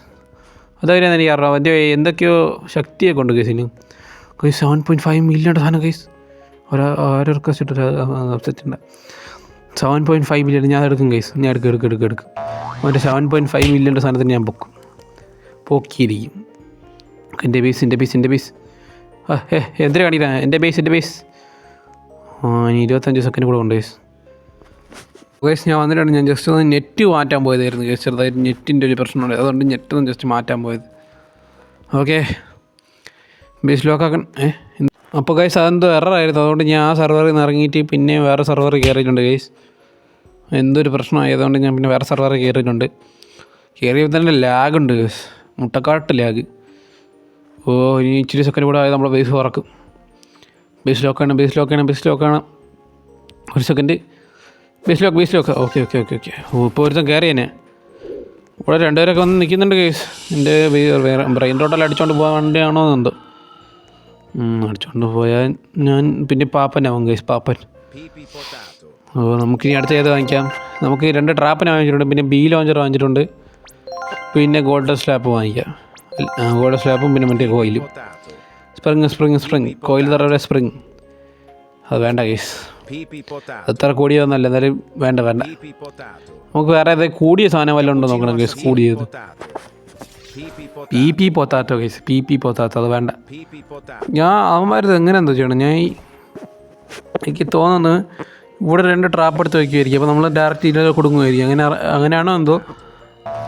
A: അതായിരുന്നു എനിക്ക് അറിയാം. അതിൻ്റെ എന്തൊക്കെയോ ശക്തിയൊക്കെ ഉണ്ട് കേസിന്. കേസ് 7.5 മില്യൺ സാധനം കേസ്. ഓരോ റിക്വസ്റ്റ് ഇട്ട് അപ്സെറ്റ് ഉണ്ട്. 7.5 മില്യൺ ഞാൻ എടുക്കും കേസ്. ഞാൻ എടുക്കും. അവൻ്റെ 7.5 മില്യൻ്റെ സാധനത്തിന് ഞാൻ പൊക്കിയിരിക്കും. എൻ്റെ ബേസ് എന്തിനാ കാണിക്കാൻ? എൻ്റെ ബേസ് ഇനി 25 സെക്കൻഡ് കൂടെ ഉണ്ട് കേസ്. ഞാൻ വന്നിട്ടാണ്. ഞാൻ ജസ്റ്റ് ഒന്ന് നെറ്റ് മാറ്റാൻ പോയതായിരുന്നു കേസ്. ചെറുതായിട്ട് നെറ്റിൻ്റെ ഒരു പ്രശ്നമുണ്ട്. അതുകൊണ്ട് നെറ്റൊന്ന് ജസ്റ്റ് മാറ്റാൻ പോയത്. ഓക്കെ, ബേസ് ലോക്കാക്കാൻ അപ്പോൾ ഗൈസ് അതെന്തോ എററായിരുന്നു. അതുകൊണ്ട് ഞാൻ ആ സെർവറിൽ നിന്ന് ഇറങ്ങിയിട്ട് പിന്നെ വേറെ സെർവറിൽ കയറിയിട്ടുണ്ട് ഗൈസ്. എന്തൊരു പ്രശ്നമായതുകൊണ്ട് ഞാൻ പിന്നെ വേറെ സെർവറിൽ കയറിയിട്ടുണ്ട്. കയറിയപ്പോൾ തന്നെ ലാഗുണ്ട് ഗൈസ്, മുട്ടക്കാട്ട് ലാഗ്. ഇനി ഇച്ചിരി സെക്കൻഡ് കൂടെ ആയത് നമ്മളെ ബേസ് തുറക്കും. ബേസ് ലോക്കാണ്. ഒരു സെക്കൻഡ്. Base lock. ഓക്കെ. ഇപ്പോൾ ഒരുത്തം കയറി തന്നെ. ഇവിടെ 2 പേരൊക്കെ വന്ന് നിൽക്കുന്നുണ്ട് കേസ്. എൻ്റെ ബ്രെയിൻ റോട്ടെല്ലാം അടിച്ചുകൊണ്ട് പോകാൻ വേണ്ടിയാണോ എന്തോ. അടിച്ചുകൊണ്ട് പോയാൽ ഞാൻ പിന്നെ പാപ്പനാവും കേസ്. പാപ്പൻ. നമുക്കിനി അടുത്ത ഏത് വാങ്ങിക്കാം? നമുക്ക് 2 ട്രാപ്പിനെ വാങ്ങിച്ചിട്ടുണ്ട്. പിന്നെ ബി ലോഞ്ചർ വാങ്ങിച്ചിട്ടുണ്ട്. പിന്നെ ഗോൾഡൻ സ്ലാപ്പ് വാങ്ങിക്കാം. ഗോൾഡൻ സ്ലാപ്പും പിന്നെ മറ്റേ കോയിലും. സ്പ്രിങ് കോയിൽ തറയുടെ സ്പ്രിങ്. അത് വേണ്ട കേസ്. അത്ര കൂടിയതൊന്നല്ല. എന്തായാലും വേണ്ട. നമുക്ക് വേറെ ഏതായാലും കൂടിയ സാധനം വല്ലതും ഉണ്ടോ നോക്കണം കേസ്. കൂടിയത് PP പൊത്താറ്റോ കേസ്. PP പൊത്താറ്റോ അത് വേണ്ട. ഞാൻ അവന്മാരത് എങ്ങനെ എന്തോ ചെയ്യണം. എനിക്ക് തോന്നുന്നത് ഇവിടെ 2 ട്രാപ്പ് എടുത്ത് വയ്ക്കുമായിരിക്കും. അപ്പോൾ നമ്മൾ ഡയറക്റ്റ് ഇതിൽ കൊടുക്കുമായിരിക്കും. അങ്ങനെയാണോ എന്തോ.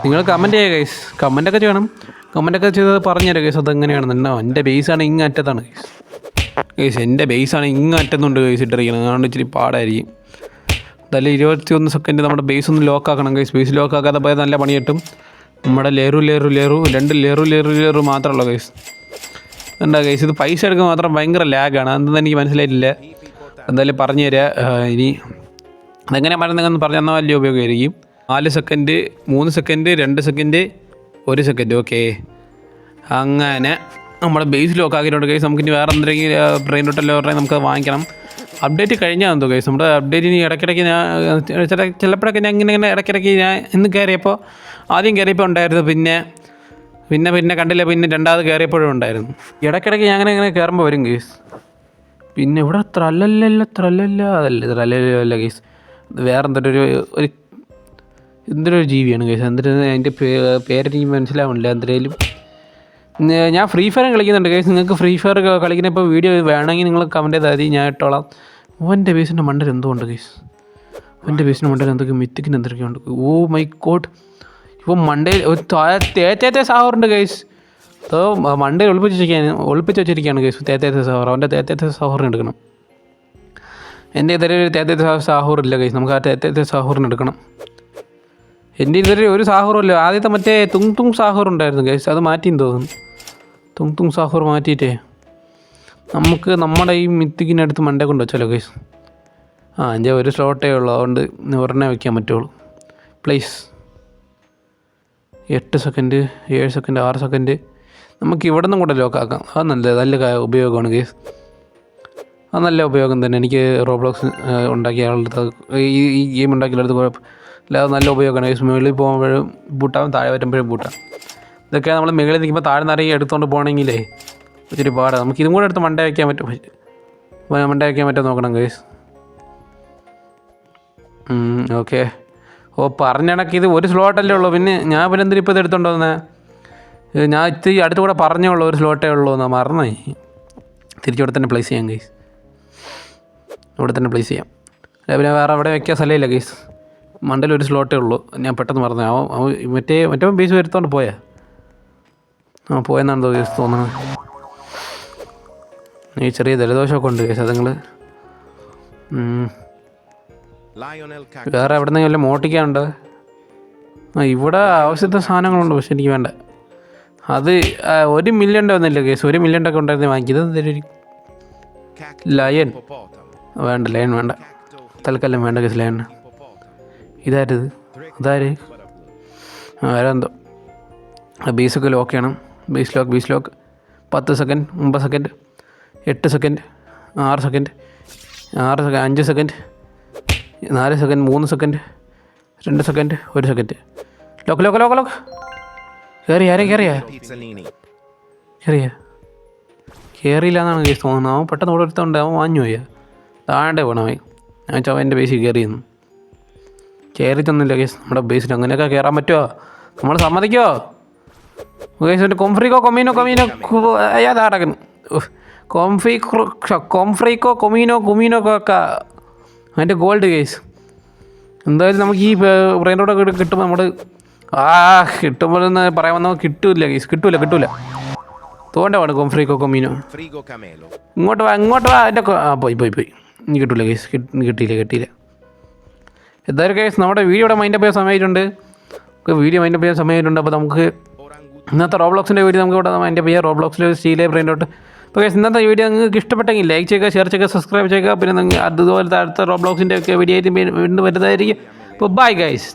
A: നിങ്ങൾ കമൻറ്റ് ചെയ്യുക കേസ്. കമൻറ്റൊക്കെ ചെയ്യണം. കമൻറ്റൊക്കെ ചെയ്തത് പറഞ്ഞുതരാം കേസ്. അതെങ്ങനെയാണെന്നുണ്ടോ. എൻ്റെ ബേസാണ് ഇങ്ങറ്റത്താണ് കേസ്. എൻ്റെ ബേസാണ് ഇങ്ങറ്റത്തുണ്ട് കേസ് ഇട്ടിരിക്കണം. അതുകൊണ്ട് ഇച്ചിരി പാടായിരിക്കും. എന്തായാലും 21 സെക്കൻഡ് നമ്മുടെ ബേസ് ഒന്ന് ലോക്കാക്കണം കേസ്. ബേസ് ലോക്കാക്കാതെ പോയാൽ നല്ല പണി കിട്ടും. നമ്മുടെ ലേറു 2 ലേറു മാത്രമുള്ള കേസ്. എന്താ കേസ്, ഇത് പൈസ എടുക്കാൻ മാത്രം ഭയങ്കര ലാഗാണ്. അതൊന്നും എനിക്ക് മനസ്സിലായിട്ടില്ല. എന്തായാലും പറഞ്ഞു തരാം. ഇനി അതെങ്ങനെ പറയുന്നതെന്ന് പറഞ്ഞു തന്നാൽ വലിയ ഉപയോഗമായിരിക്കും. 4 second 3 second 2 second 1 second. Okay, അങ്ങനെ നമ്മുടെ ബേസ് ലോക്ക് ആക്കിയിട്ടുണ്ട് കേസ്. നമുക്കിനി വേറെ എന്തെങ്കിലും ബ്രെയിൻ റോട്ടല്ലോ നമുക്ക് വാങ്ങിക്കണം. അപ്ഡേറ്റ് കഴിഞ്ഞാൽ എന്തോ കേസ്. നമ്മുടെ അപ്ഡേറ്റ് ഇനി ഇടയ്ക്കിടയ്ക്ക് ഞാൻ ചിലപ്പോഴൊക്കെ ഞാൻ ഇങ്ങനെ ഇടയ്ക്കിടയ്ക്ക് ഞാൻ ഇന്ന് കയറിയപ്പോൾ ആദ്യം കയറിയപ്പോൾ ഉണ്ടായിരുന്നു. പിന്നെ കണ്ടില്ല. പിന്നെ 2ാമത് കയറിയപ്പോഴും ഉണ്ടായിരുന്നു. ഇടയ്ക്കിടയ്ക്ക് ഞാൻ അങ്ങനെ കയറുമ്പോൾ വരും കേസ്. പിന്നെ ഇവിടെ ത്രല്ലല്ല കേസ്. വേറെ എന്തൊരു ജീവിയാണ് കേസ്. അതിൻ്റെ പേരെനിക്ക് മനസ്സിലാവണില്ല. എന്തായാലും ഞാൻ ഫ്രീ ഫയർ കളിക്കുന്നുണ്ട് കേസ്. നിങ്ങൾക്ക് ഫ്രീ ഫയർ കളിക്കുന്ന ഇപ്പോൾ വീഡിയോ വേണമെങ്കിൽ നിങ്ങൾ കമൻറ്റ് ചെയ്താൽ മതി, ഞാൻ ഇട്ടോളാം. ഓൻ്റെ ബേസിൻ്റെ മണ്ടൽ എന്തോ ഉണ്ട് കേസ്. എൻ്റെ ബേസിൻ്റെ മണ്ടൽ എന്തൊക്കെ മിത്തിക്കിന് എന്തൊക്കെയുണ്ട്. ഓ മൈ ഗോഡ്, ഇപ്പോൾ മണ്ടയിൽ ഒരു തേത്തേത്തെ സാഹറുണ്ട് കേസ്. അതോ മണ്ടയിൽ ഒളിപ്പിച്ച് വെച്ചിരിക്കുകയാണ് കേസ് തേത്തേത്തെ സാഹർ. അവൻ്റെ തേത്തേത്തെ സാഹറിന് എടുക്കണം. എൻ്റെ ഇതുവരെ ഒരു തേത്തേത്തെ സാഹൂറില്ല കേസ്. നമുക്ക് ആ തേത്തേത്തെ സാഹൂറിന് എടുക്കണം. എൻ്റെ ഇതുവരെ ഒരു സാഹൂറും ഇല്ല. ആദ്യത്തെ മറ്റേ തുങ് സാഹൂറുണ്ടായിരുന്നു കേസ്, അത് മാറ്റിയെന്ന് തോന്നുന്നു. തുങ് സാഹൂർ മാറ്റിയിട്ടേ നമുക്ക് നമ്മുടെ ഈ മിത്തിക്കിനടുത്ത് മണ്ടേ കൊണ്ട് വെച്ചാലോ കേസ്. എൻ്റെ ഒരു സ്ലോട്ടേ ഉള്ളൂ, അതുകൊണ്ട് ഒരെണ്ണേ വയ്ക്കാൻ പറ്റുള്ളൂ. Please 8 second, 7 second, 6 second. നമുക്ക് ഇവിടെ നിന്നും കൂടെ ലോക്കാക്കാം. അത് നല്ല ഉപയോഗമാണ് കേസ്. അത് നല്ല ഉപയോഗം തന്നെ. എനിക്ക് റോബ്ലോക്സ് ഉണ്ടാക്കിയ ആളുടെ ഈ ഗെയിം ഉണ്ടാക്കിയെടുത്ത് കുഴപ്പമില്ല, അത് നല്ല ഉപയോഗമാണ് കേസ്. മുകളിൽ പോകുമ്പോഴും ബൂട്ടാവും, താഴെ വരുമ്പോഴും ബൂട്ടാം. ഇതൊക്കെ നമ്മൾ മുകളിൽ നിൽക്കുമ്പോൾ താഴെ നിറയെ എടുത്തുകൊണ്ട് പോകണമെങ്കിലേ ഒത്തിരി പാടാണ്. നമുക്ക് ഇതും കൂടെ എടുത്ത് മണ്ടേ വയ്ക്കാൻ പറ്റും നോക്കണം കേസ്. ഓക്കെ. പറഞ്ഞിടക്ക് ഇത് ഒരു സ്ലോട്ടല്ലേ ഉള്ളൂ. പിന്നെ ഞാൻ പിന്നെ എന്തിനും ഇപ്പോൾ ഇത് എടുത്തോണ്ട് വന്നേ. ഞാൻ ഇത്തിരി അടുത്ത് കൂടെ പറഞ്ഞേ ഉള്ളൂ ഒരു സ്ലോട്ടേ ഉള്ളൂ എന്നാ മറന്നായി. തിരിച്ചിവിടെ തന്നെ പ്ലേസ് ചെയ്യാം കേസ്. ഇവിടെ തന്നെ പ്ലേസ് ചെയ്യാം. പിന്നെ വേറെ അവിടെ വയ്ക്കാൻ സ്ഥലമില്ല കേസ്. മണ്ടയിൽ ഒരു സ്ലോട്ടേ ഉള്ളൂ. ഞാൻ പെട്ടെന്ന് പറഞ്ഞു. മറ്റേ ബേസ് വരുത്തോണ്ട് പോയെന്നാണ് കേസ് തോന്നുന്നത്. ഈ ചെറിയ ജലദോഷമൊക്കെ ഉണ്ട് കേസ്. അത് നിങ്ങൾ വേറെ എവിടെ നിന്നെങ്കിലും വല്ല മോട്ടിക്കാനുണ്ട്. ഇവിടെ ആവശ്യത്തെ സാധനങ്ങളുണ്ട്, പക്ഷെ എനിക്ക് വേണ്ട. അത് 1 മില്യൺ വന്നില്ല കേസ്. 1 മില്യൺ ഒക്കെ ഉണ്ടായിരുന്നു വാങ്ങിയത്. എന്തൊരു ലയൺ ലയൺ വേണ്ട, തൽക്കാലം വേണ്ട കേസ് ലയൺ. ഇതാരത്? അതാര്? വേറെ എന്തോ. ബേസൊക്കെ ലോക്ക് ചെയ്യണം. Base lock 10 second, 9 second, 8 second, 6 second, 5 second, 4 second, 3 second, 2 second, 1 second. Lock. കയറിയില്ല എന്നാണ് കേസ് തോന്നുന്നത്. അവൻ പെട്ടെന്ന് ഇവിടെ എടുത്തോണ്ട് അവൻ വാങ്ങി പോയാ. താഴെ പോകണമായി. ഞാൻ ചോ എൻ്റെ ബേസിൽ കയറിയെന്നു. കയറിത്തൊന്നുമില്ല കേസ് നമ്മുടെ ബേസിൽ. അങ്ങനെയൊക്കെ കയറാൻ പറ്റുമോ? നമ്മൾ സമ്മതിക്കുമോ കേസ്? എൻ്റെ കൊംഫ്രീക്കോ അതാടക്കുന്നു. കൊംഫ്രീക്കോ കൊമീനോ ഒക്കെ അതിൻ്റെ ഗോൾഡ് കേസ്. എന്തായാലും നമുക്ക് ഈ ബ്രെയിൻ റോഡൊക്കെ കിട്ടുമ്പോൾ നമ്മൾ കിട്ടുമ്പോഴെന്ന് പറയാൻ വന്നാൽ കിട്ടൂല കേസ്. കിട്ടൂല തോണ്ടമാണ് കൊംഫ്രീക്കോ കൊമീനോ. ഇങ്ങോട്ട് വാ എൻ്റെ പോയി. ഇനി കിട്ടൂല കേസ്. കിട്ടിയില്ല. എന്തായാലും കേസ് നമ്മുടെ വീഡിയോ ഇവിടെ മൈൻഡപ്പ് ചെയ്യാൻ സമയമായിട്ടുണ്ട്. അപ്പോൾ നമുക്ക് ഇന്നത്തെ റോബ്ലോക്സിൻ്റെ വീഡിയോ നമുക്ക് ഇവിടെ മൈൻഡപ്പ് ചെയ്യാം. റോബ്ലോക്സിൽ സ്റ്റീലേ ബ്രെയിൻ റോട്ട്. അപ്പോൾ കേസ് ഇന്നത്തെ വീഡിയോ നിങ്ങൾക്ക് ഇഷ്ടപ്പെട്ടെങ്കിൽ ലൈക്ക് ചെയ്യുക, ഷെയർ ചെയ്യുക, സബ്സ്ക്രൈബ് ചെയ്യുക. പിന്നെ അതുപോലത്തെ അടുത്ത റോബ്ലോക്സിൻ്റെ ഒക്കെ വീഡിയോ ആയിട്ട് വീണ്ടും വരുന്നതായിരിക്കും. അപ്പോൾ ബൈ ഗൈസ്.